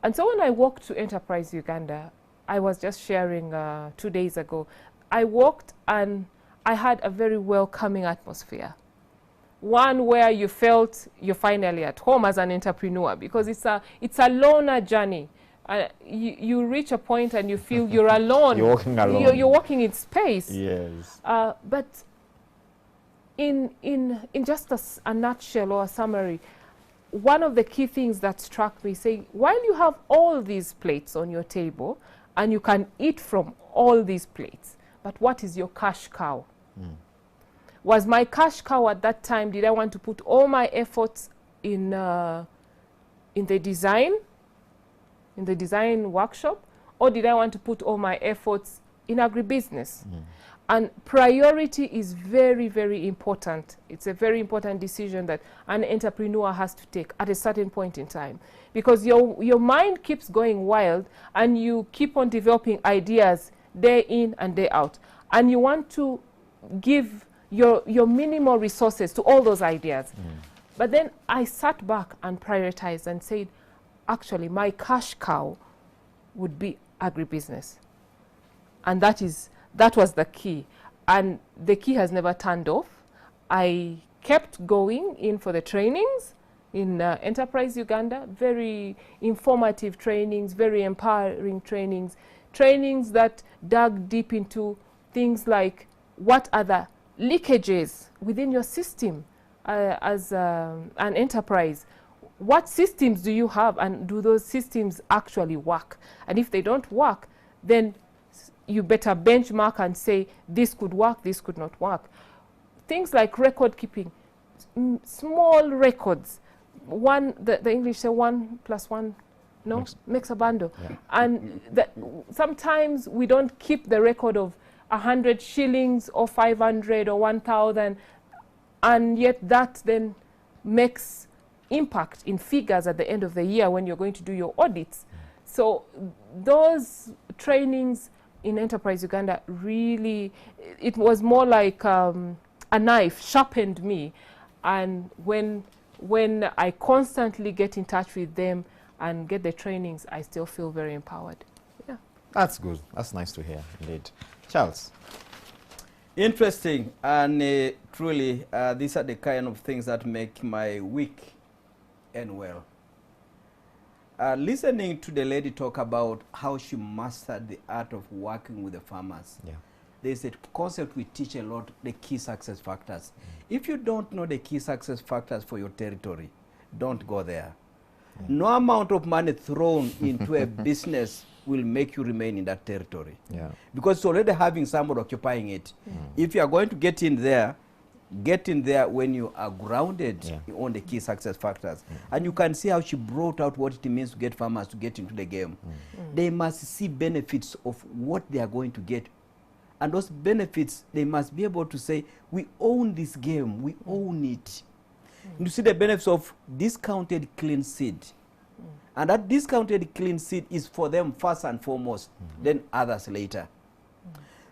C: And so when I walked to Enterprise Uganda, I was just sharing 2 days ago, I walked and I had a very welcoming atmosphere. One where you felt you're finally at home as an entrepreneur, because it's a loner journey. You reach a point and you feel you're alone.
A: You're walking alone.
C: You're walking in space.
A: Yes.
C: But in just a nutshell or a summary, one of the key things that struck me, saying, while you have all these plates on your table and you can eat from all these plates, but what is your cash cow? Was my cash cow at that time, did I want to put all my efforts in the design workshop, or did I want to put all my efforts in agribusiness? And priority is very, very important. It's a very important decision that an entrepreneur has to take at a certain point in time, because your mind keeps going wild and you keep on developing ideas day in and day out, and you want to give your minimal resources to all those ideas. But then I sat back and prioritized and said, actually, my cash cow would be agribusiness. And that was the key. And the key has never turned off. I kept going in for the trainings in Enterprise Uganda, very informative trainings, very empowering trainings, trainings that dug deep into things like what are the leakages within your system as an enterprise. What systems do you have, and do those systems actually work? And if they don't work, then you better benchmark and say, this could work, this could not work. Things like record keeping, small records. The English say 1 + 1, makes a bundle.
A: Yeah.
C: And sometimes we don't keep the record of 100 shillings or 500 or 1,000, and yet that then makes impact in figures at the end of the year when you're going to do your audits. So those trainings in Enterprise Uganda really, it was more like a knife, sharpened me. And when I constantly get in touch with them and get the trainings, I still feel very empowered. Yeah.
A: That's good. That's nice to hear, indeed. Charles.
B: Interesting, and truly, these are the kind of things that make my week end well. Listening to the lady talk about how she mastered the art of working with the farmers.
A: Yeah.
B: There's a concept we teach a lot, the key success factors. If you don't know the key success factors for your territory, don't go there. No amount of money thrown into a business will make you remain in that territory.
A: Yeah.
B: Because it's already having someone occupying it. If you are going to get in there when you are grounded on the key success factors. And you can see how she brought out what it means to get farmers to get into the game. They must see benefits of what they are going to get And those benefits, they must be able to say, we own this game, we own it. You see the benefits of discounted clean seed. And that discounted clean seed is for them first and foremost, then others later.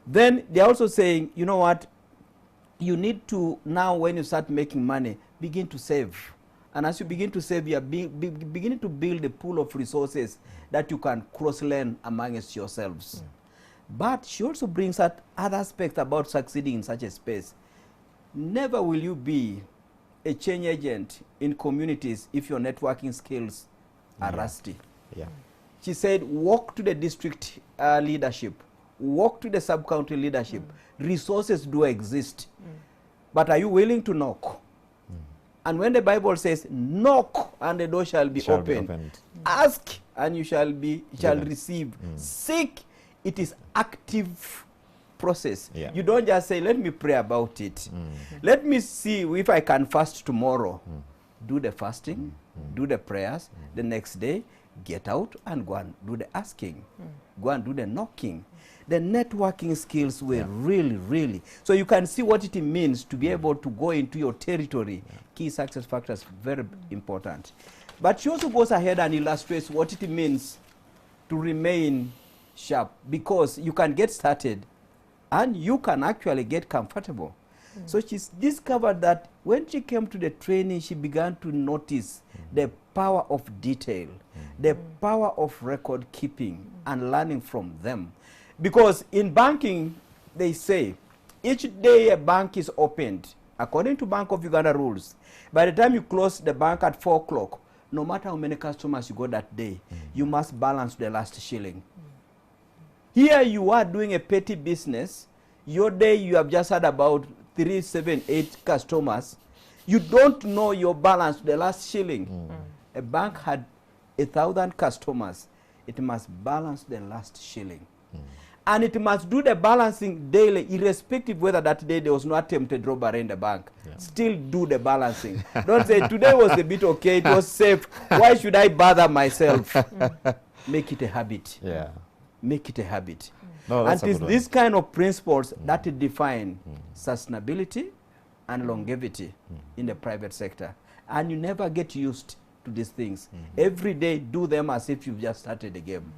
B: Then they're also saying, you know what, you need to, now when you start making money, begin to save. And as you begin to save, you are beginning to build a pool of resources that you can cross-learn amongst yourselves. But she also brings out other aspects about succeeding in such a space. Never will you be a change agent in communities if your networking skills are rusty. She said, walk to the district leadership, walk to the sub-county leadership. Resources do exist. But are you willing to knock? And when the Bible says, knock and the door shall be opened. Ask and you shall receive. Seek, it is active process. You don't just say, let me pray about it. Let me see if I can fast tomorrow. Do the fasting, do the prayers. The next day, get out and go and do the asking. Go and do the knocking. The networking skills were really. So you can see what it means to be able to go into your territory. Key success factors, very important. But she also goes ahead and illustrates what it means to remain sharp, because you can get started and you can actually get comfortable. So she's discovered that when she came to the training, she began to notice the power of detail, the power of record keeping and learning from them. Because in banking, they say, each day a bank is opened, according to Bank of Uganda rules, by the time you close the bank at 4 o'clock, no matter how many customers you got that day, you must balance the last shilling. Here you are doing a petty business. Your day you have just had about 3, 7, 8 customers. You don't know your balance, the last shilling. A bank had 1,000 customers. It must balance the last shilling. And it must do the balancing daily, irrespective whether that day there was no attempted robbery in the bank. Still do the balancing. Don't say, today was a bit okay, it was safe. Why should I bother myself? Make it a habit. Make it a habit.
A: No,
B: and it's these kind of principles that define sustainability and longevity in the private sector. And you never get used to these things. Every day, do them as if you've just started a game.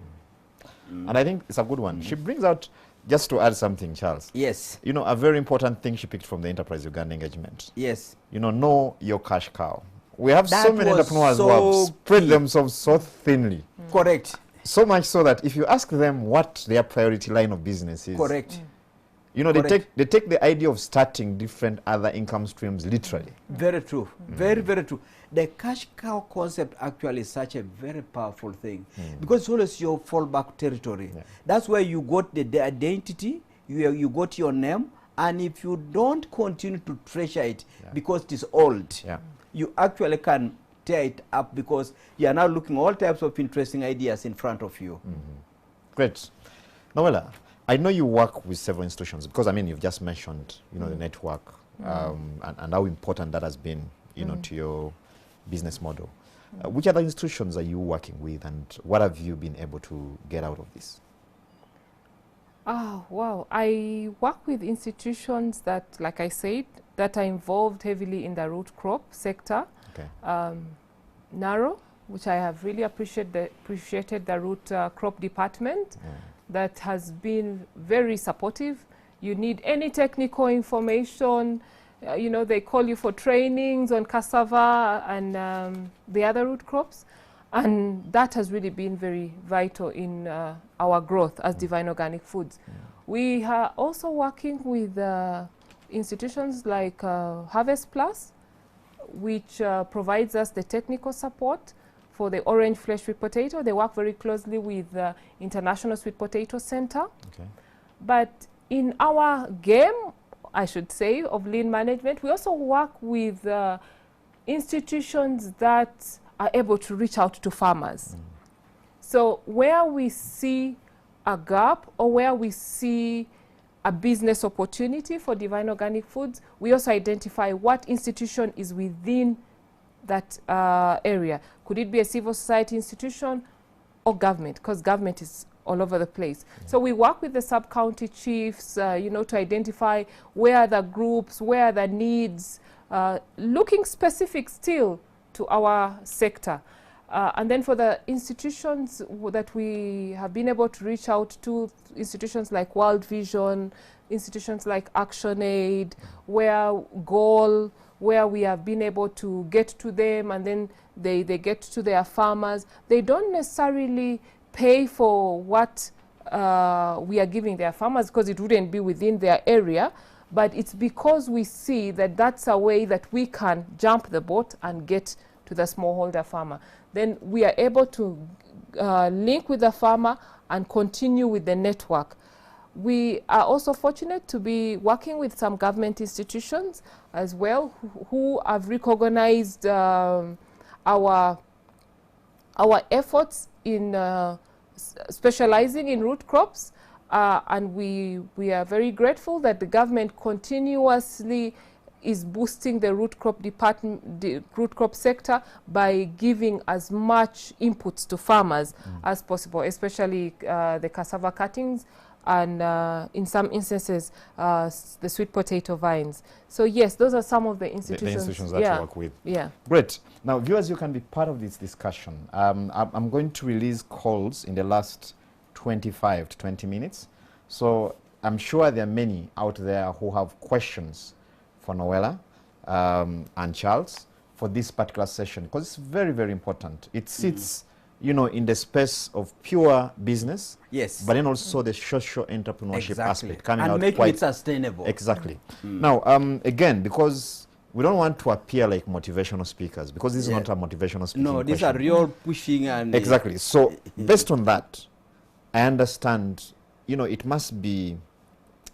A: And I think it's a good one. She brings out, just to add something, Charles.
B: Yes.
A: You know, a very important thing she picked from the Enterprise Uganda engagement.
B: Yes.
A: You know your cash cow. We have so many entrepreneurs who have spread themselves so thinly.
B: Correct.
A: So much so that if you ask them what their priority line of business is,
B: correct.
A: You know, they take the idea of starting different other income streams literally.
B: Very true. Very, very true. The cash cow concept actually is such a very powerful thing because it's always your fallback territory. That's where you got the identity, you got your name, and if you don't continue to treasure it because it is old, you actually can tear it up because you are now looking all types of interesting ideas in front of you.
A: Great. Noelle, I know you work with several institutions because, I mean, you've just mentioned, you know, the network and how important that has been, you know, to your business model. Which other institutions are you working with and what have you been able to get out of this?
C: Oh, wow. I work with institutions that, like I said, that are involved heavily in the root crop sector. NARO, which I have really appreciated the root crop department that has been very supportive. You need any technical information, you know, they call you for trainings on cassava and the other root crops. And that has really been very vital in our growth as Divine Organic Foods. We are also working with institutions like Harvest Plus, which provides us the technical support for the orange flesh sweet potato. They work very closely with the International Sweet Potato Center. But in our game, I should say, of lean management, we also work with institutions that are able to reach out to farmers. So where we see a gap or where we see a business opportunity for Divine Organic Foods, we also identify what institution is within that area. Could it be a civil society institution or government? Because government is all over the place. So we work with the sub-county chiefs, you know, to identify where are the groups, where are the needs, looking specific still to our sector. And then for the institutions that we have been able to reach out to, institutions like World Vision, institutions like ActionAid, where Goal, where we have been able to get to them, and then they get to their farmers. They don't necessarily pay for what we are giving their farmers, because it wouldn't be within their area, but it's because we see that that's a way that we can jump the boat and get to the smallholder farmer. Then we are able to link with the farmer and continue with the network. We are also fortunate to be working with some government institutions as well who have recognized our efforts in specializing in root crops, and we are very grateful that the government continuously is boosting the root crop department, the root crop sector, by giving as much inputs to farmers as possible, especially the cassava cuttings, and in some instances the sweet potato vines. So yes, those are some of the institutions,
A: the institutions that you work with.
C: Yeah.
A: Great. Now, viewers, you can be part of this discussion. I'm going to release calls in the last 25 to 20 minutes. So I'm sure there are many out there who have questions for Noelle and Charles for this particular session, because it's very, very important. It sits, you know, in the space of pure business,
B: yes,
A: but then also the social entrepreneurship aspect coming
B: and
A: out
B: making
A: quite
B: it sustainable.
A: Exactly. Now, again, because we don't want to appear like motivational speakers, because this is not a motivational speaking
B: No, these
A: question.
B: are real pushing and
A: Exactly. So based on that, I understand, you know, it must be,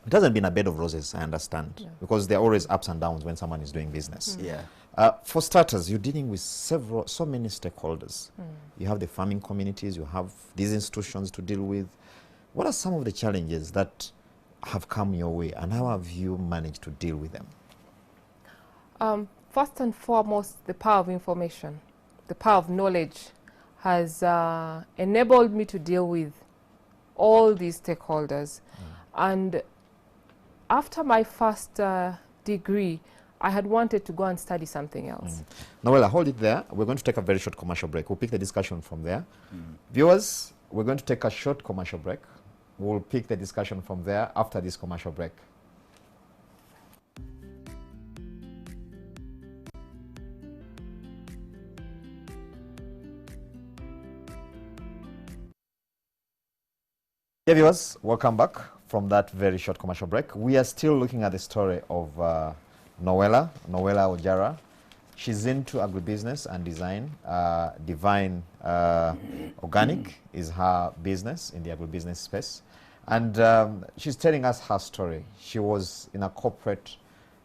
A: it hasn't been a bed of roses, I understand, because there are always ups and downs when someone is doing business. For starters, you're dealing with so many stakeholders. You have the farming communities, you have these institutions to deal with. What are some of the challenges that have come your way, and how have you managed to deal with them?
C: First and foremost, the power of information, the power of knowledge has enabled me to deal with all these stakeholders. And after my first degree, I had wanted to go and study something else.
A: Noelle, hold it there. We're going to take a very short commercial break. We'll pick the discussion from there. Viewers, we're going to take a short commercial break. We'll pick the discussion from there after this commercial break. Hey viewers, welcome back from that very short commercial break. We are still looking at the story of Noelle Ojara. She's into agribusiness and design. Divine Organic is her business in the agribusiness space. And she's telling us her story. She was in a corporate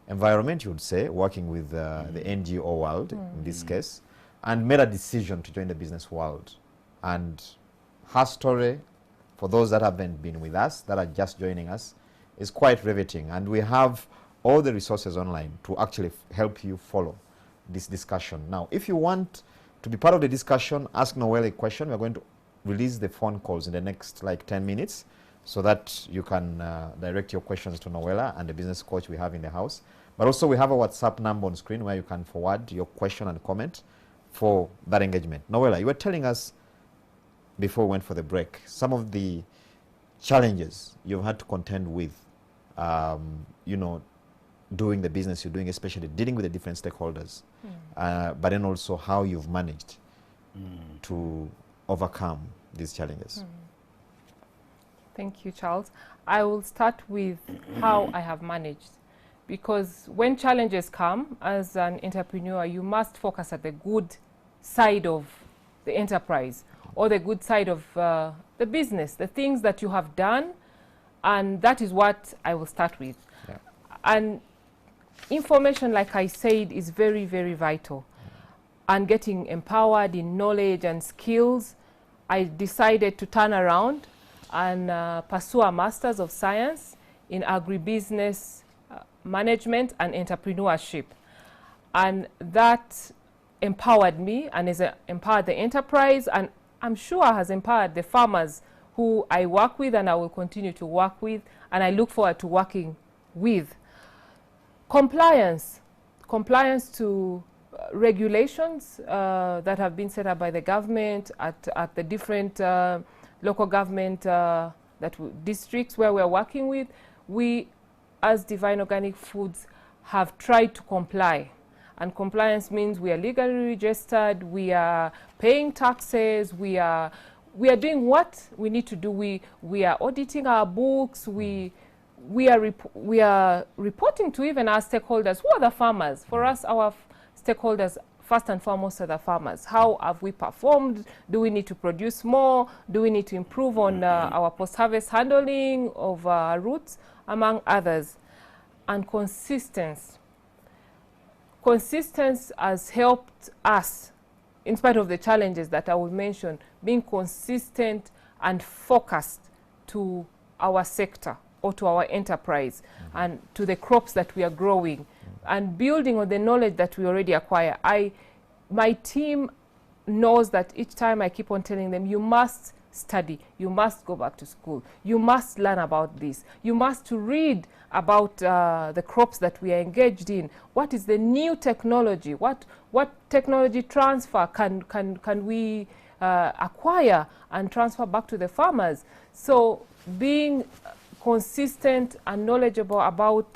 A: environment, you would say, working with the NGO world, in this case, and made a decision to join the business world. And her story, for those that haven't been with us, that are just joining us, is quite riveting. And we have all the resources online to actually help you follow this discussion. Now, if you want to be part of the discussion, ask Noelle a question. We're going to release the phone calls in the next like 10 minutes so that you can direct your questions to Noelle and the business coach we have in the house. But also we have a WhatsApp number on screen where you can forward your question and comment for that engagement. Noelle, you were telling us before we went for the break some of the challenges you've had to contend with, you know, doing the business you're doing, especially dealing with the different stakeholders, but then also how you've managed to overcome these challenges.
C: Thank you, Charles. I will start with how I have managed, because when challenges come as an entrepreneur, you must focus at the good side of the enterprise or the good side of the business, the things that you have done, and that is what I will start with. And information, like I said, is very, very vital. And getting empowered in knowledge and skills, I decided to turn around and pursue a Master's of Science in Agribusiness Management and Entrepreneurship. And that empowered me and has empowered the enterprise, and I'm sure has empowered the farmers who I work with and I will continue to work with, and I look forward to working with. Compliance to regulations that have been set up by the government at the different local government districts where we're working with. We, as Divine Organic Foods, have tried to comply. And compliance means we are legally registered, we are paying taxes, we are doing what we need to do. We are auditing our books, we are reporting to even our stakeholders, who are the farmers. For us, our stakeholders, first and foremost, are the farmers. How have we performed? Do we need to produce more? Do we need to improve on our post-harvest handling of roots, among others? And consistency. Consistency has helped us, in spite of the challenges that I will mention, being consistent and focused to our sector or to our enterprise and to the crops that we are growing and building on the knowledge that we already acquire. My team knows that each time I keep on telling them, you must study, you must go back to school, you must learn about this, you must read about the crops that we are engaged in. What is the new technology? What technology transfer can we acquire and transfer back to the farmers? So being consistent and knowledgeable about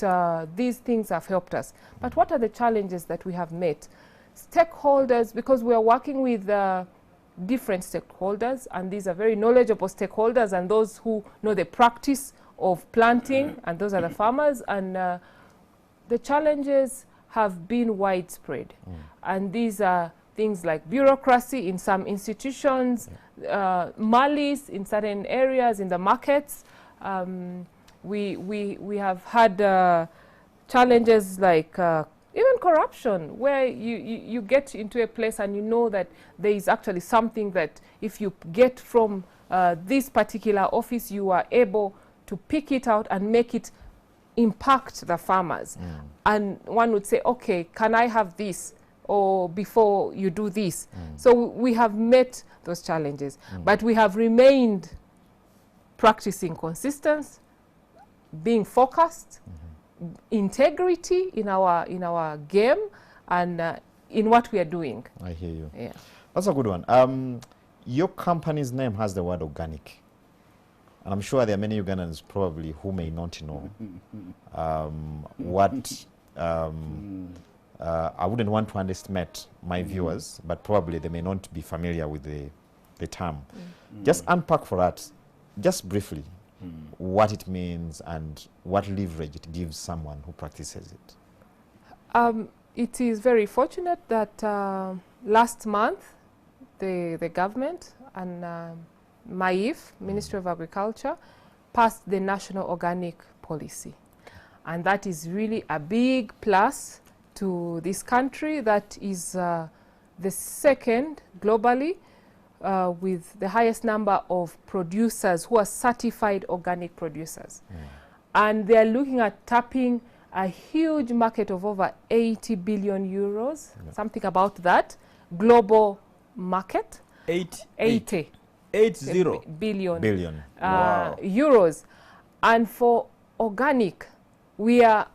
C: these things have helped us. But what are the challenges that we have met? Stakeholders, because we are working with different stakeholders, and these are very knowledgeable stakeholders and those who know the practice of planting, and those are the farmers, and the challenges have been widespread. And these are things like bureaucracy in some institutions, malice in certain areas, in the markets. We have had challenges like even corruption, where you get into a place and you know that there is actually something that if you get from this particular office, you are able to pick it out and make it impact the farmers. And one would say, okay, can I have this? Or before you do this. So we have met those challenges, but we have remained practicing consistency, being focused, integrity in our game, and in what we are doing.
A: I hear you.
C: Yeah.
A: That's a good one. Your company's name has the word organic. And I'm sure there are many Ugandans probably who may not know what I wouldn't want to underestimate my viewers, but probably they may not be familiar with the term. Just unpack for us, just briefly, what it means and what leverage it gives someone who practices it.
C: It is very fortunate that last month the government and MAIF, Ministry of Agriculture, passed the National Organic Policy. And that is really a big plus to this country. That is the second globally with the highest number of producers who are certified organic producers. And they are looking at tapping a huge market of over 80 billion euros, something about that, global market. 80 billion
B: Wow.
C: euros. And for organic, we are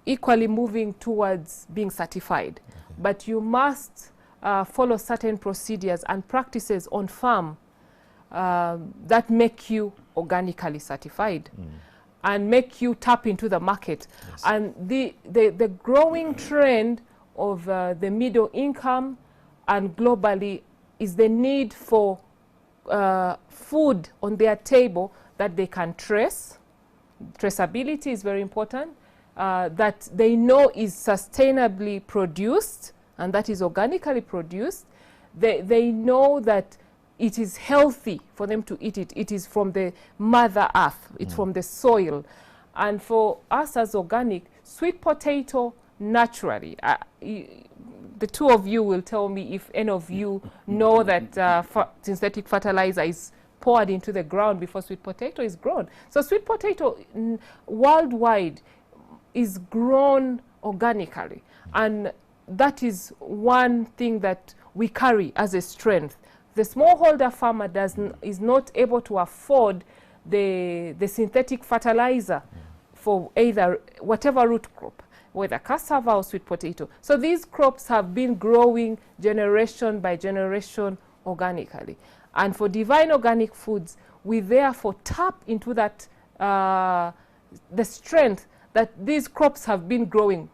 C: equally moving towards being certified. But you must follow certain procedures and practices on farm that make you organically certified and make you tap into the market. And the growing trend of the middle income and globally is the need for food on their table that they can trace. Traceability is very important. That they know is sustainably produced and that is organically produced. They know that it is healthy for them to eat it. It is from the mother earth. It's from the soil. And for us as organic, sweet potato naturally. The two of you will tell me if any of you know that synthetic fertilizer is poured into the ground before sweet potato is grown. So sweet potato worldwide is grown organically. And that is one thing that we carry as a strength. the smallholder farmer is not able to afford the synthetic fertilizer for either whatever root crop, whether cassava or sweet potato. So these crops have been growing generation by generation organically. And for Divine Organic Foods, we therefore tap into that, the strength that these crops have been growing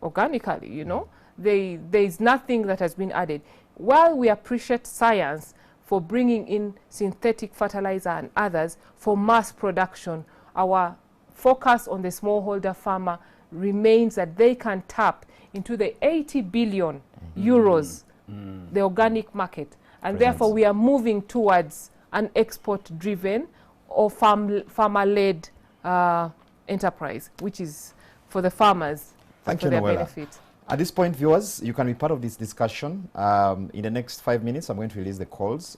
C: organically, you know. There is nothing that has been added. While we appreciate science for bringing in synthetic fertilizer and others for mass production, our focus on the smallholder farmer remains that they can tap into the 80 billion euros, the organic market. And therefore, we are moving towards an export-driven or farmer-led enterprise, which is for the farmers and for their benefit.
A: At this point, viewers, you can be part of this discussion. In the next 5 minutes, I'm going to release the calls.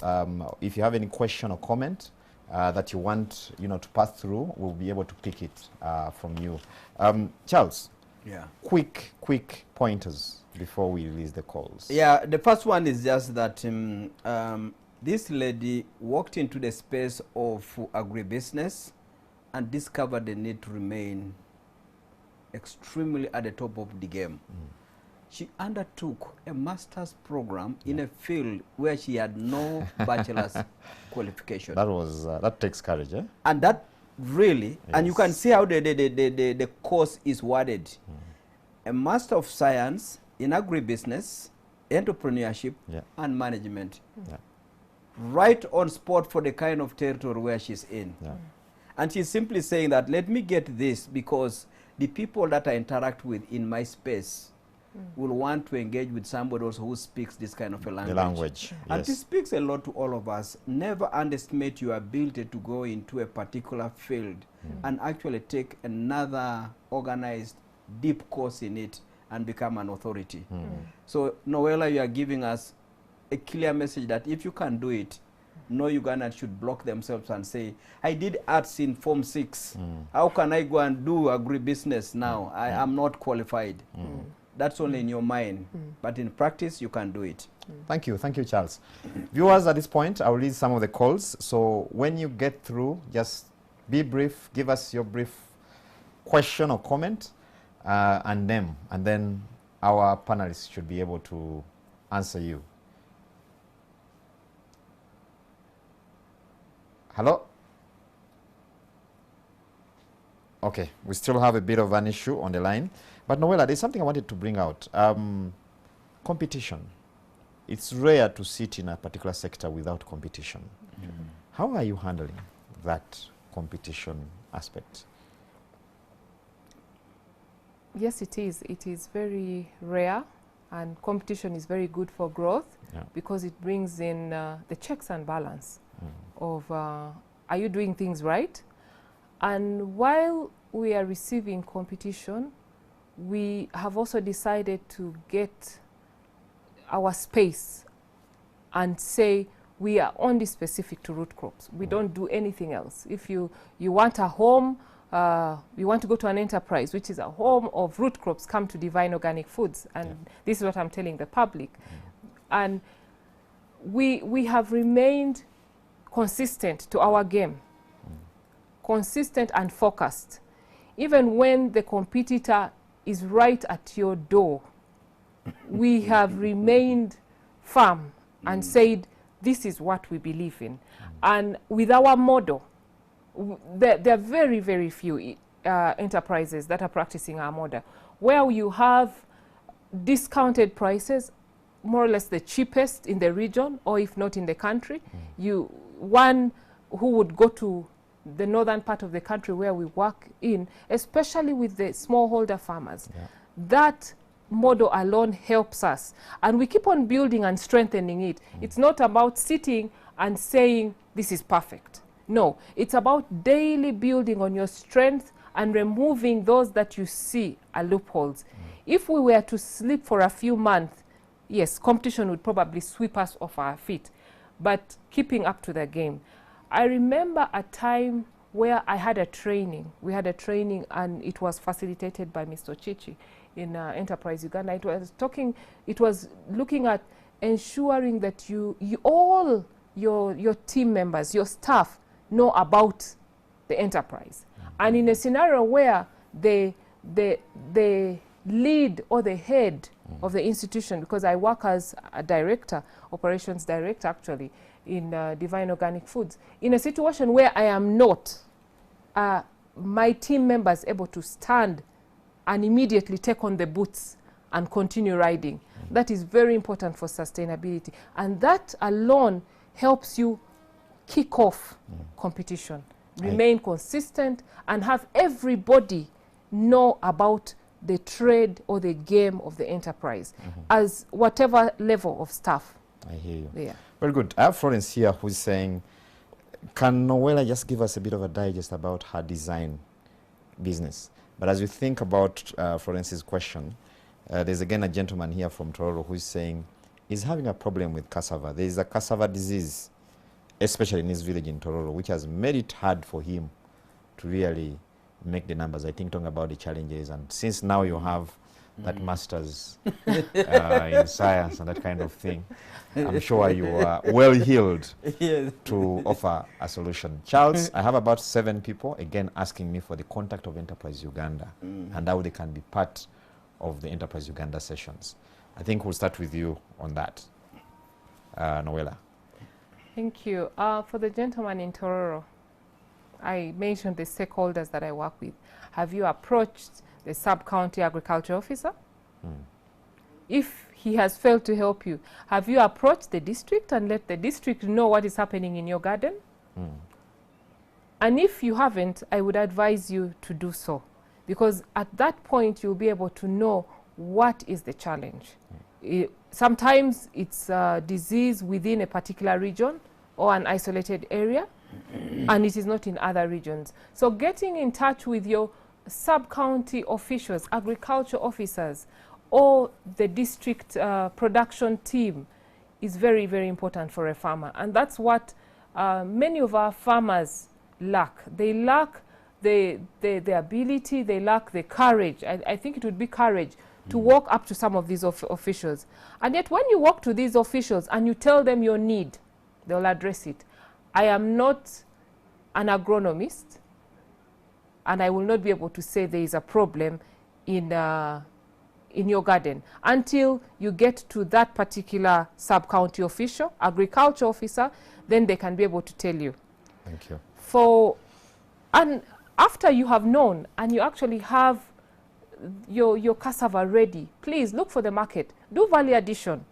A: If you have any question or comment that you want, to pass through, we'll be able to pick it from you. Charles, quick pointers before we release the calls.
B: Yeah, the first one is just that this lady walked into the space of agribusiness and discovered the need to remain extremely at the top of the game. She undertook a master's program in a field where she had no bachelor's qualification.
A: That takes courage, eh?
B: And that really, and you can see how the course is worded. A Master of Science in Agribusiness, Entrepreneurship, and Management. Right on spot for the kind of territory where she's in. And she's simply saying that, let me get this because the people that I interact with in my space will want to engage with somebody also who speaks this kind of a language.
A: The language,
B: and it speaks a lot to all of us. Never underestimate your ability to go into a particular field and actually take another organized, deep course in it and become an authority. So, Noelle, you are giving us a clear message that if you can do it, no Ugandans should block themselves and say, I did arts in Form 6. How can I go and do agribusiness now? I am not qualified. That's only in your mind. But in practice, you can do it.
A: Thank you, Charles. Viewers, at this point, I'll read some of the calls. So when you get through, just be brief, give us your brief question or comment and name, and then our panelists should be able to answer you. Hello? Okay, we still have a bit of an issue on the line. But Noelle, there's something I wanted to bring out. Competition. It's rare to sit in a particular sector without competition. How are you handling that competition aspect?
C: Yes, it is. It is very rare, and competition is very good for growth because it brings in the checks and balance of are you doing things right? And while we are receiving competition, we have also decided to get our space and say we are only specific to root crops. We don't do anything else. If you want a home, you want to go to an enterprise, which is a home of root crops, come to Divine Organic Foods. And this is what I'm telling the public. And we have remained consistent to our game, consistent and focused. Even when the competitor is right at your door, we have remained firm and said, this is what we believe in. And with our model, there are very, very few enterprises that are practicing our model, where you have discounted prices, more or less the cheapest in the region, or if not in the country. One who would go to the northern part of the country where we work in, especially with the smallholder farmers. That model alone helps us. And we keep on building and strengthening it. It's not about sitting and saying, this is perfect. No, it's about daily building on your strength and removing those that you see are loopholes. If we were to sleep for a few months, yes, competition would probably sweep us off our feet. But keeping up to the game. I remember a time where I had a training. We had a training and it was facilitated by Mr. Chichi in Enterprise Uganda. It was looking at ensuring that all your team members, your staff, know about the enterprise. And in a scenario where the lead or the head of the institution, because I work as a director, operations director actually, in Divine Organic Foods, in a situation where I am not, my team members able to stand and immediately take on the boots and continue riding. That is very important for sustainability. And that alone helps you kick off competition, remain consistent, and have everybody know about the trade or the game of the enterprise as whatever level of staff.
A: I hear you.
C: Yeah.
A: Very good. I have Florence here who's saying, can Noelle just give us a bit of a digest about her design business? But as you think about Florence's question, there's again a gentleman here from Tororo who's saying he's having a problem with cassava. There is a cassava disease, especially in his village in Tororo, which has made it hard for him to really make the numbers. I think talking about the challenges, and since now you have that master's in science and that kind of thing, I'm sure you are well healed to offer a solution. Charles, I have about 7 people again asking me for the contact of Enterprise Uganda and how they can be part of the Enterprise Uganda sessions. I think we'll start with you on that, Noelle.
C: Thank you. For the gentleman in Tororo, I mentioned the stakeholders that I work with. Have you approached the sub-county agriculture officer? If he has failed to help you, have you approached the district and let the district know what is happening in your garden? And if you haven't, I would advise you to do so, because at that point you'll be able to know what is the challenge. Sometimes it's a disease within a particular region or an isolated area, and it is not in other regions. So getting in touch with your sub-county officials, agriculture officers, or the district production team is very, very important for a farmer. And that's what many of our farmers lack. They lack the ability, they lack the courage. I think it would be courage to walk up to some of these officials. And yet when you walk to these officials and you tell them your need, they'll address it. I am not an agronomist, and I will not be able to say there is a problem in your garden until you get to that particular sub-county official, agriculture officer, then they can be able to tell you.
A: Thank you.
C: And after you have known and you actually have your cassava ready, please look for the market. Do value addition.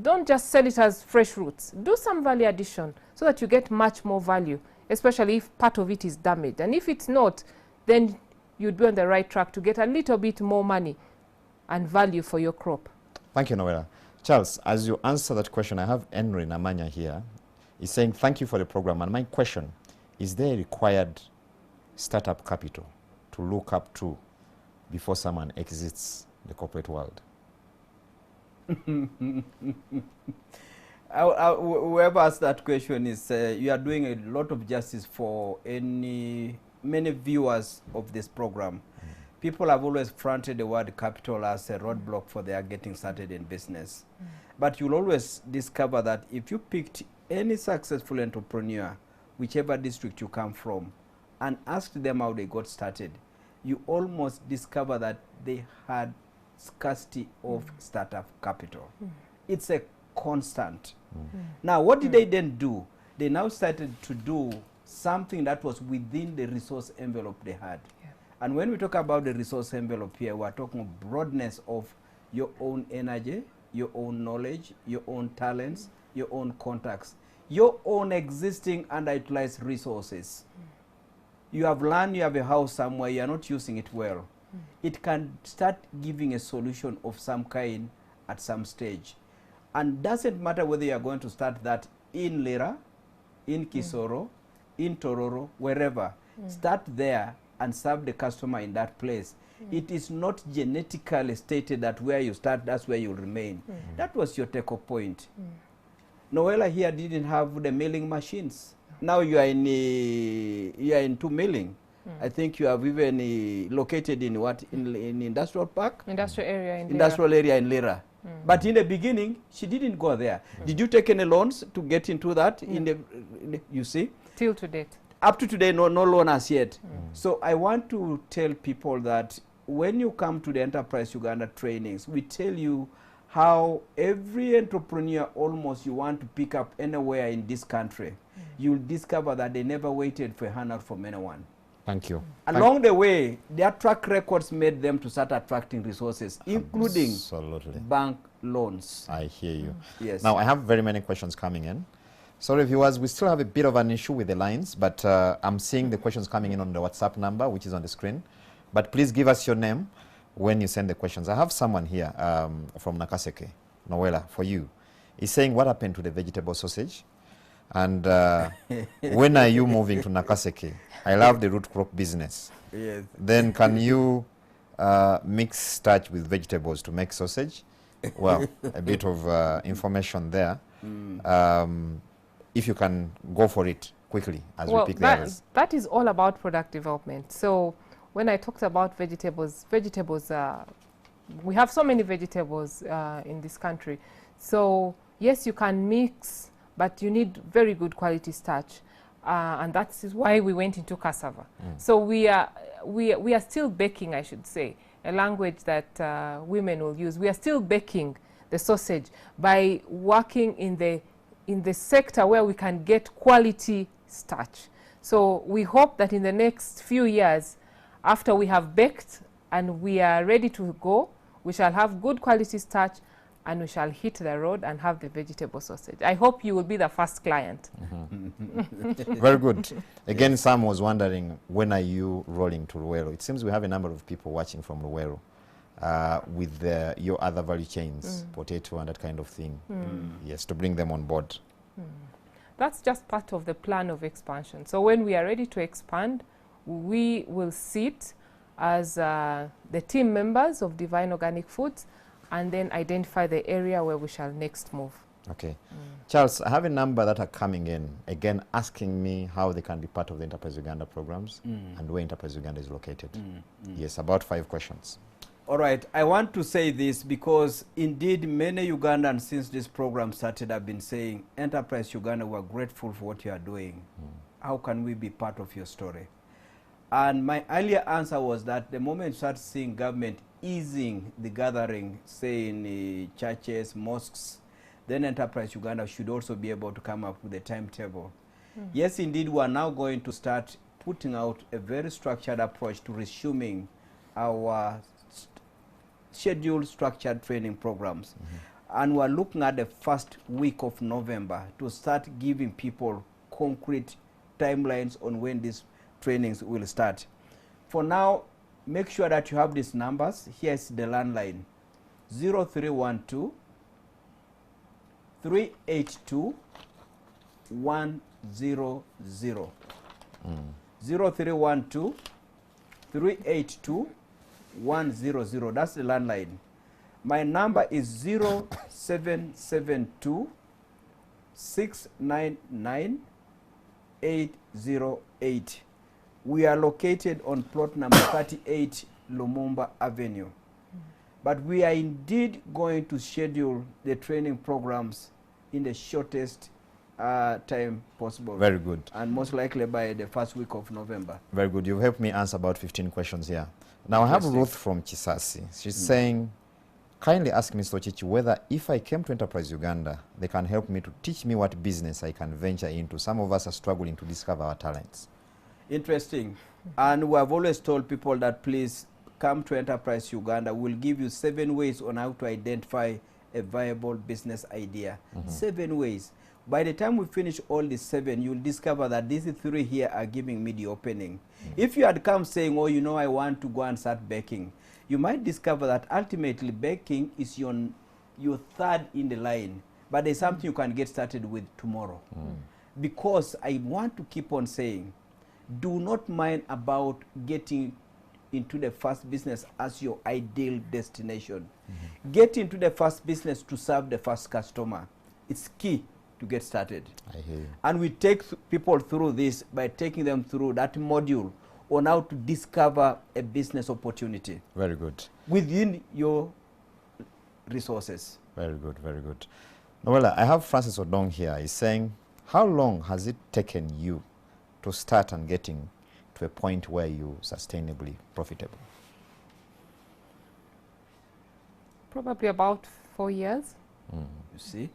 C: Don't just sell it as fresh roots. Do some value addition so that you get much more value, especially if part of it is damaged. And if it's not, then you'd be on the right track to get a little bit more money and value for your crop.
A: Thank you, Noelle. Charles, as you answer that question, I have Henry Namanya here. He's saying, thank you for the program. And my question, is there required startup capital to look up to before someone exits the corporate world?
B: Whoever asked that question is, you are doing a lot of justice for many viewers of this program. People have always fronted the word capital as a roadblock for their getting started in business. But you'll always discover that if you picked any successful entrepreneur, whichever district you come from, and asked them how they got started, you almost discover that they had scarcity of startup capital. It's a constant. Now, what did they then do? They now started to do something that was within the resource envelope they had. And when we talk about the resource envelope here, we're talking broadness of your own energy, your own knowledge, your own talents, your own contacts, your own existing underutilized resources. You have land, you have a house somewhere, you are not using it well. It can start giving a solution of some kind at some stage. And doesn't matter whether you are going to start that in Lira, in Kisoro, in Tororo, wherever. Start there and serve the customer in that place. It is not genetically stated that where you start, that's where you remain. That was your take-off point. Noelle here didn't have the milling machines. Now you are into milling. I think you have even located in what? In industrial park?
C: Industrial area in Lira.
B: Industrial area in Lira. But in the beginning, she didn't go there. Did you take any loans to get into that? You see?
C: Till to date.
B: Up to today, no loan as yet. So I want to tell people that when you come to the Enterprise Uganda trainings, we tell you how every entrepreneur almost you want to pick up anywhere in this country, you'll discover that they never waited for a handout from anyone.
A: Thank you.
B: Along the way, their track records made them to start attracting resources, including bank loans.
A: I hear you.
B: Yes.
A: Now, I have very many questions coming in. Sorry, viewers, we still have a bit of an issue with the lines, but I'm seeing the questions coming in on the WhatsApp number, which is on the screen. But please give us your name when you send the questions. I have someone here from Nakaseke, Noelle, for you. He's saying, what happened to the vegetable sausage? And when are you moving to Nakaseke? I love the root crop business.
B: Yes.
A: Then can you mix starch with vegetables to make sausage? Well, a bit of information there. If you can go for it quickly as we pick the others.
C: That is all about product development. So when I talked about vegetables, we have so many vegetables in this country. So yes, you can mix, but you need very good quality starch. And that is why we went into cassava. So we are still baking, I should say, a language that women will use. We are still baking the sausage by working in the sector where we can get quality starch. So we hope that in the next few years, after we have baked and we are ready to go, we shall have good quality starch and we shall hit the road and have the vegetable sausage. I hope you will be the first client.
A: Very good. Again, Sam was wondering, when are you rolling to Luwero? It seems we have a number of people watching from Luwero with your other value chains, potato and that kind of thing. Yes, to bring them on board.
C: That's just part of the plan of expansion. So when we are ready to expand, we will sit as the team members of Divine Organic Foods and then identify the area where we shall next move.
A: Okay. Charles, I have a number that are coming in, again, asking me how they can be part of the Enterprise Uganda programs and where Enterprise Uganda is located. Yes, about 5 questions.
B: All right. I want to say this because indeed many Ugandans since this program started have been saying, Enterprise Uganda, we're grateful for what you are doing. How can we be part of your story? And my earlier answer was that the moment you start seeing government easing the gathering, say in churches, mosques, then Enterprise Uganda should also be able to come up with a timetable. Yes, indeed, we are now going to start putting out a very structured approach to resuming our scheduled structured training programs. And we're looking at the first week of November to start giving people concrete timelines on when these trainings will start. For now, make sure that you have these numbers. Here's the landline: 0312 382 100. 0312 382 100. That's the landline. My number is 0772 699 808. We are located on plot number 38 Lumumba Avenue. But we are indeed going to schedule the training programs in the shortest time possible.
A: Very good.
B: And most likely by the first week of November.
A: Very good. You've helped me answer about 15 questions here. Now I have Ruth from Chisasi. She's saying, kindly ask Mr. Chichi whether if I came to Enterprise Uganda, they can help me to teach me what business I can venture into. Some of us are struggling to discover our talents.
B: Interesting. And we have always told people that please come to Enterprise Uganda. We'll give you 7 ways on how to identify a viable business idea. 7 ways. By the time we finish all the 7, you'll discover that these 3 here are giving me the opening. If you had come saying, oh, you know, I want to go and start baking, you might discover that ultimately baking is your 3rd in the line. But there's something you can get started with tomorrow. Because I want to keep on saying, do not mind about getting into the first business as your ideal destination. Get into the first business to serve the first customer. It's key to get started.
A: I hear you.
B: And we take people through this by taking them through that module on how to discover a business opportunity.
A: Very good.
B: Within your resources.
A: Very good, very good. Noelle, I have Francis Odong here. He's saying, how long has it taken you to start and getting to a point where you're sustainably profitable?
C: Probably about 4 years.
A: Mm.
B: You see?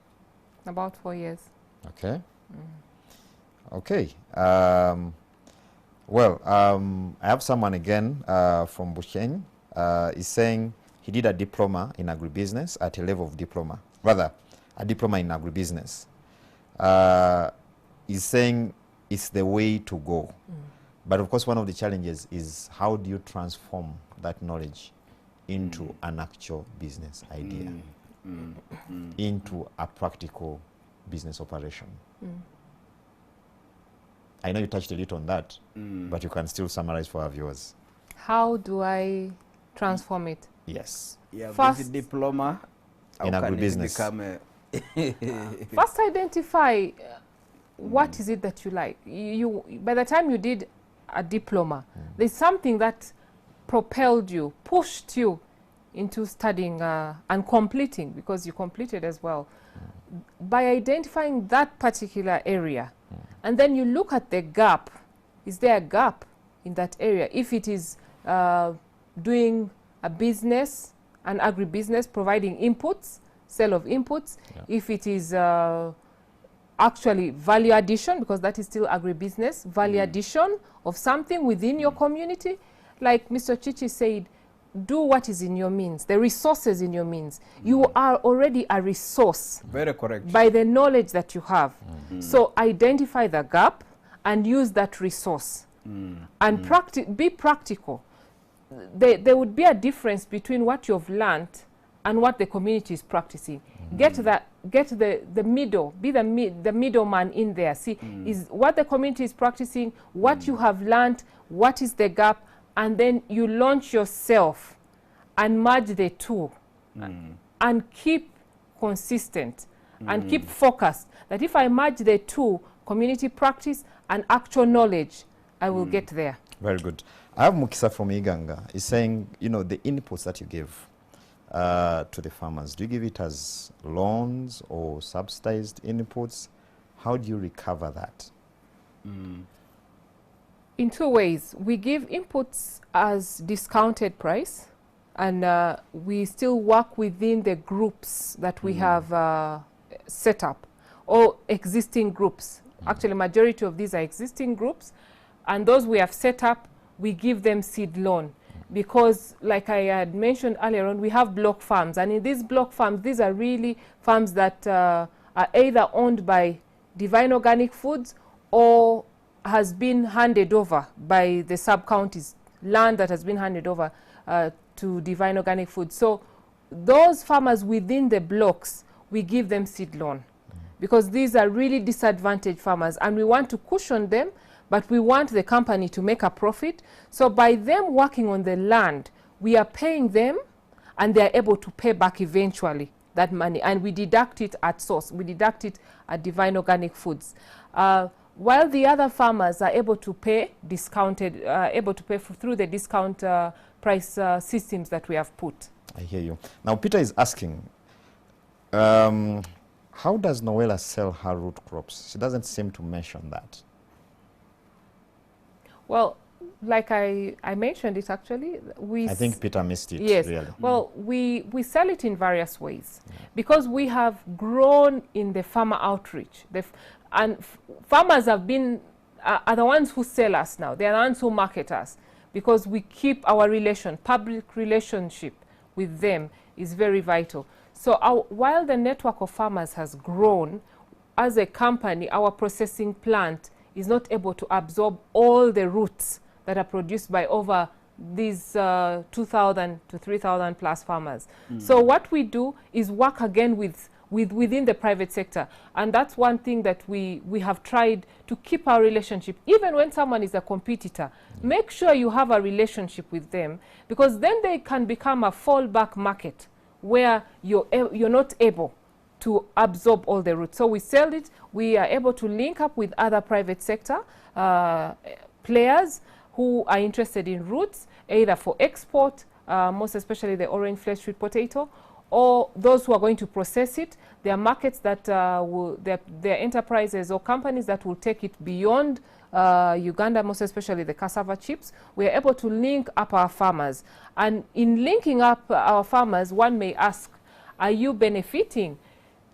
C: About 4 years.
A: Okay.
C: Mm.
A: Okay. I have someone again from Busheng. He's saying he did a diploma in agribusiness at a level of diploma. Rather, a diploma in agribusiness. He's saying it's the way to go. Mm. But of course, one of the challenges is how do you transform that knowledge into an actual business idea, into a practical business operation? I know you touched a little on that, but you can still summarize for our viewers.
C: How do I transform it?
A: Yes.
B: Yeah,
C: First,
B: with diploma
A: in agribusiness.
C: First, identify what is it that you like. By the time you did a diploma, there's something that propelled you, pushed you into studying and completing, because you completed as well. By identifying that particular area, and then you look at the gap. Is there a gap in that area? If it is doing a business, an agribusiness, providing inputs, sale of inputs, if it is actually value addition, because that is still agribusiness, value addition of something within your community. Like Mr. Chichi said, do what is in your means, the resources in your means. You are already a resource.
B: Very correct.
C: By the knowledge that you have. So identify the gap and use that resource. And be practical. There would be a difference between what you've learned and what the community is practicing. Get the middle, be the middleman in there. See, is what the community is practicing, what you have learned, what is the gap, and then you launch yourself and merge the two and keep consistent and keep focused. That if I merge the two, community practice and actual knowledge, I will get there.
A: Very good. I have Mukisa from Iganga. He's saying, you know, the inputs that you give to the farmers, do you give it as loans or subsidized inputs? How do you recover that?
C: In two ways. We give inputs as discounted price, and we still work within the groups that we have set up, or existing groups. Actually, majority of these are existing groups, and those we have set up, we give them seed loan. Because, like I had mentioned earlier on, we have block farms, and in these block farms, these are really farms that are either owned by Divine Organic Foods or has been handed over by the sub-counties, land that has been handed over to Divine Organic Foods. So those farmers within the blocks, we give them seed loan, because these are really disadvantaged farmers, and we want to cushion them, but we want the company to make a profit. So by them working on the land, we are paying them, and they are able to pay back eventually that money, and we deduct it at source. We deduct it at Divine Organic Foods. While the other farmers are able to pay discounted, able to pay through the discount price systems that we have put.
A: I hear you. Now, Peter is asking, how does Noelle sell her root crops? She doesn't seem to mention that.
C: Well, like I mentioned it actually.
A: I think Peter missed it.
C: Yes.
A: Really.
C: Well, we sell it in various ways, because we have grown in the farmer outreach. And farmers have been, are the ones who sell us now. They are the ones who market us, because we keep our public relationship with them is very vital. So while the network of farmers has grown, as a company, our processing plant is not able to absorb all the roots that are produced by over these 2,000 to 3,000 plus farmers. So what we do is work again within the private sector, and that's one thing that we have tried to keep our relationship. Even when someone is a competitor, make sure you have a relationship with them, because then they can become a fallback market where you're not able to absorb all the roots. So we sell it. We are able to link up with other private sector players who are interested in roots, either for export, most especially the orange flesh sweet potato, or those who are going to process it. There are markets that there are enterprises or companies that will take it beyond Uganda, most especially the cassava chips. We are able to link up our farmers. And in linking up our farmers, one may ask, are you benefiting?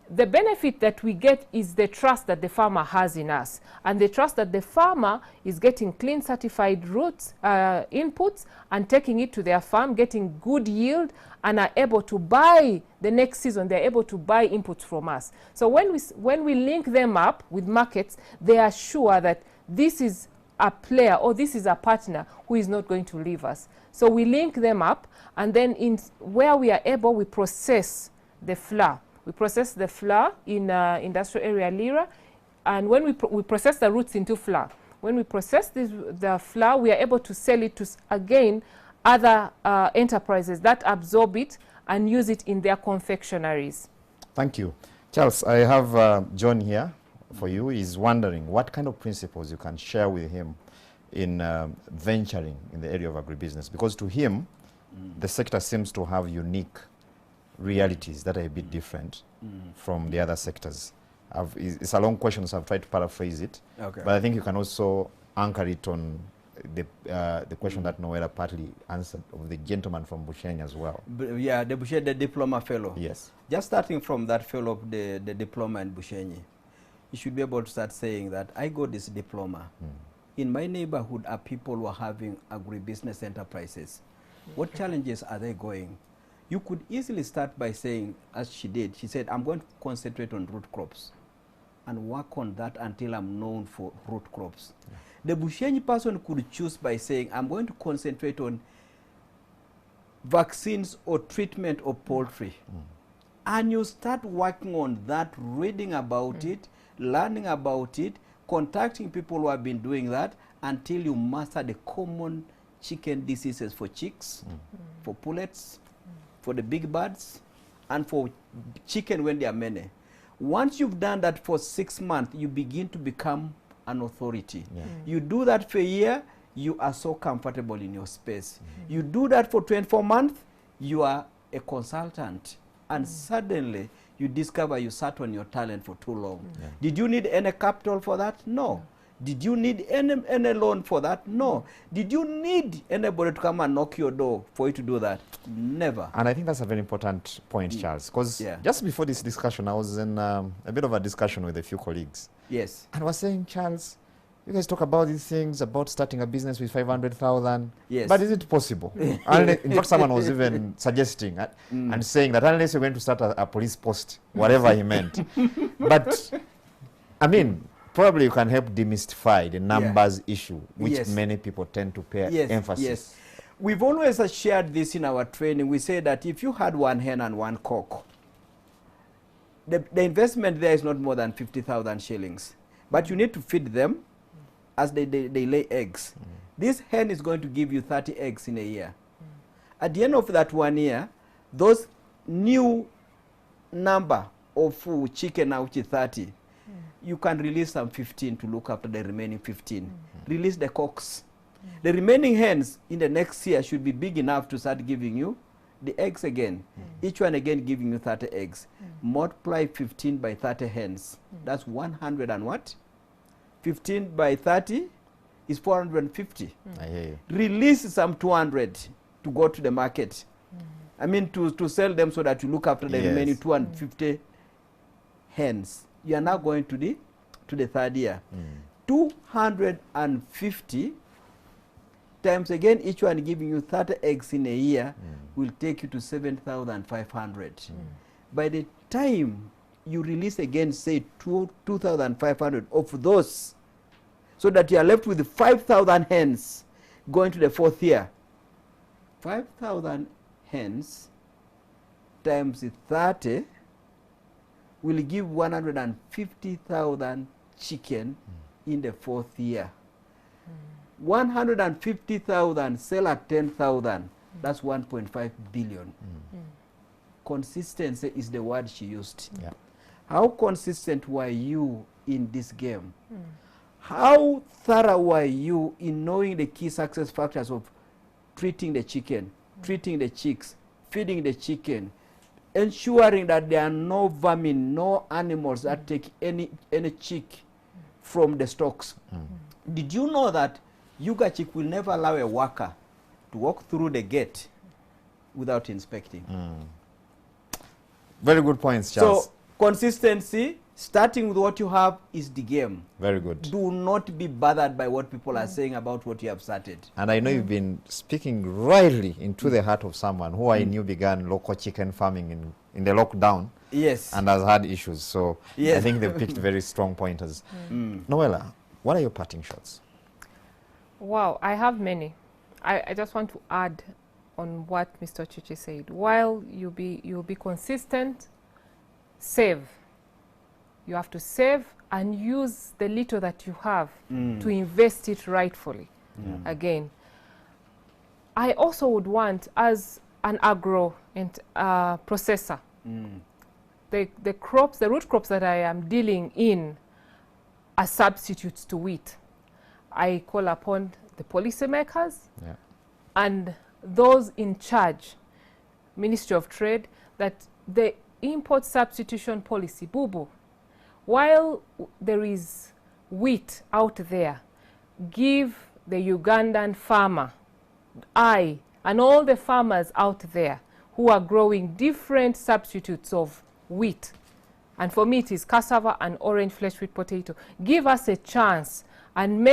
C: The benefit that we get is the trust that the farmer has in us, and the trust that the farmer is getting clean certified roots, inputs, and taking it to their farm, getting good yield, and are able to buy the next season. They're able to buy inputs from us. So when we link them up with markets, they are sure that this is a player or this is a partner who is not going to leave us. So we link them up, and then where we are able, we process the flour. We process the flour in industrial area Lira, and when we process the roots into flour. When we process the flour, we are able to sell it to, again, other enterprises that absorb it and use it in their confectionaries.
A: Thank you. Charles, I have John here for you. He's wondering what kind of principles you can share with him in venturing in the area of agribusiness, because to him, the sector seems to have unique realities that are a bit different from the other sectors. It's a long question, so I've tried to paraphrase it.
B: Okay.
A: But I think you can also anchor it on the question that Noelle partly answered of the gentleman from Bushenyi as well.
B: Yeah, the Bushenyi, the diploma fellow.
A: Yes.
B: Just starting from that fellow, the diploma in Bushenyi, you should be able to start saying that I got this diploma. In my neighborhood are people who are having agribusiness enterprises. What challenges are they going? You could easily start by saying, as she did, she said, I'm going to concentrate on root crops and work on that until I'm known for root crops. Yeah. The Bushenyi person could choose by saying, I'm going to concentrate on vaccines or treatment of poultry. And you start working on that, reading about it, learning about it, contacting people who have been doing that until you master the common chicken diseases for chicks, for pullets, for the big birds, and for chicken when they are many. Once you've done that for 6 months, you begin to become an authority. Yeah. You do that for a year, you are so comfortable in your space. You do that for 24 months, you are a consultant. And suddenly, you discover you sat on your talent for too long. Yeah. Did you need any capital for that? No. Did you need any loan for that? No. Did you need anybody to come and knock your door for you to do that? Never.
A: And I think that's a very important point, Charles, because just before this discussion, I was in a bit of a discussion with a few colleagues.
B: Yes.
A: And I was saying, Charles, you guys talk about these things, about starting a business with 500,000. Yes. But is it possible? In fact, someone was even suggesting and saying that unless you're going to start a police post, whatever he meant. But, I mean, probably you can help demystify the numbers issue, which many people tend to pay emphasis. Yes.
B: We've always shared this in our training. We say that if you had one hen and one cock, the investment there is not more than 50,000 shillings. But you need to feed them as they lay eggs. This hen is going to give you 30 eggs in a year. At the end of that 1 year, those new number of chicken, now which is 30, you can release some 15 to look after the remaining 15. Release the cocks. The remaining hens in the next year should be big enough to start giving you the eggs again. Each one again giving you 30 eggs. Multiply 15 by 30 hens. That's 100 and what? 15 by 30 is 450.
A: I hear you.
B: Release some 200 to go to the market. I mean to sell them so that you look after the remaining 250 hens. You are now going to the third year. 250 times again, each one giving you 30 eggs in a year will take you to 7,500. By the time you release again, say 2,500 of those, so that you are left with 5,000 hens going to the fourth year. 5,000 hens times 30 will give 150,000 chicken in the fourth year. 150,000 sell at 10,000. That's 1.5 billion. Consistency is the word she used.
A: Yeah.
B: How consistent were you in this game? How thorough were you in knowing the key success factors of treating the chicken, treating the chicks, feeding the chicken, ensuring that there are no vermin, no animals that take any chick from the stocks. Did you know that Yuga Chick will never allow a worker to walk through the gate without inspecting?
A: Very good points, Charles.
B: So consistency, starting with what you have, is the game.
A: Very good.
B: Do not be bothered by what people are saying about what you have started.
A: And I know you've been speaking rightly into the heart of someone who I knew began local chicken farming in the lockdown.
B: Yes.
A: And has had issues. So
B: Yes.
A: I think they've picked very strong pointers. Noelle, what are your parting shots?
C: Wow, I have many. I just want to add on what Mr. Chichi said. While you'll be consistent, save. You have to save and use the little that you have to invest it rightfully. Again, I also would want, as an agro processor, the root crops that I am dealing in are substitutes to wheat. I call upon the policymakers and those in charge, Ministry of Trade, that the import substitution policy, boo-boo, while there is wheat out there, give the Ugandan farmer, and all the farmers out there who are growing different substitutes of wheat, and for me it is cassava and orange flesh wheat potato, give us a chance and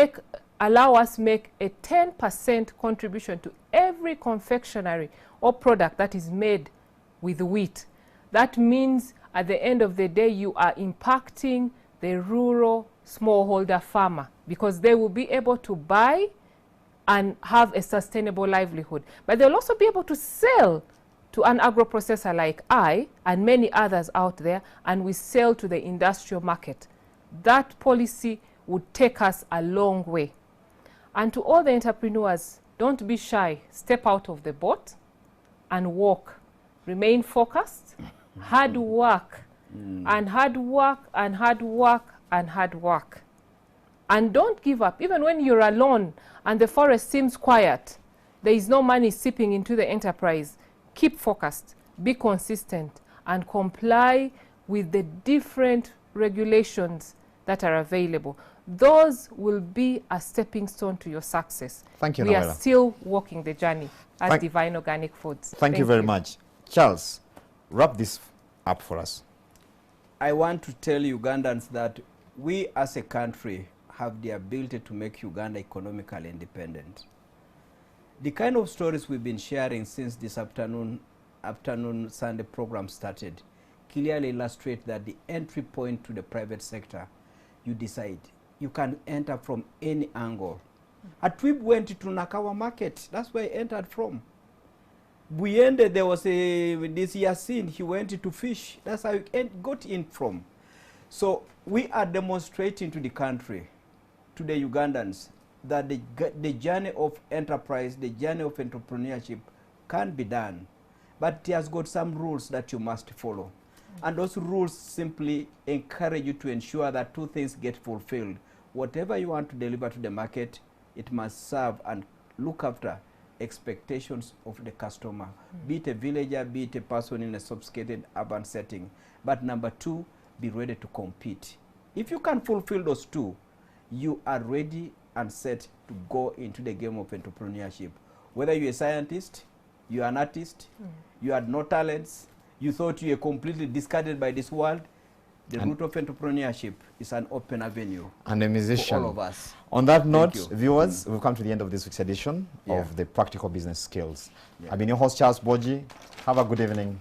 C: allow us make a 10% contribution to every confectionery or product that is made with wheat. That means at the end of the day you are impacting the rural smallholder farmer, because they will be able to buy and have a sustainable livelihood. But they'll also be able to sell to an agro-processor like I and many others out there, and we sell to the industrial market. That policy would take us a long way. And to all the entrepreneurs, don't be shy. Step out of the boat and walk. Remain focused. Hard work. And hard work and hard work and hard work. And don't give up. Even when you're alone and the forest seems quiet, there is no money seeping into the enterprise. Keep focused. Be consistent and comply with the different regulations that are available. Those will be a stepping stone to your success.
A: Thank you,
C: We
A: Noelle.
C: are still walking the journey as Divine Organic Foods.
A: Thank you very much. Charles, wrap this up for us.
B: I want to tell Ugandans that we as a country have the ability to make Uganda economically independent. The kind of stories we've been sharing since this afternoon Sunday program started clearly illustrate that the entry point to the private sector, you decide. You can enter from any angle. Atwib went to Nakawa market. That's where he entered from. Buyende, there was this Yasin, he went to fish. That's how he got in from. So we are demonstrating to the country, to the Ugandans, that the journey of enterprise, the journey of entrepreneurship can be done. But it has got some rules that you must follow. And those rules simply encourage you to ensure that two things get fulfilled. Whatever you want to deliver to the market, it must serve and look after expectations of the customer, be it a villager, be it a person in a sophisticated urban setting. But number two, be ready to compete. If you can fulfill those two, you are ready and set to go into the game of entrepreneurship. Whether you're a scientist, you're an artist, you had no talents, you thought you were completely discarded by this world, the route of entrepreneurship is an open avenue.
A: And a musician.
B: For all of us.
A: On that note, viewers, we've come to the end of this week's edition of the Practical Business Skills.
B: Yeah.
A: I've been your host, Charles Boji. Have a good evening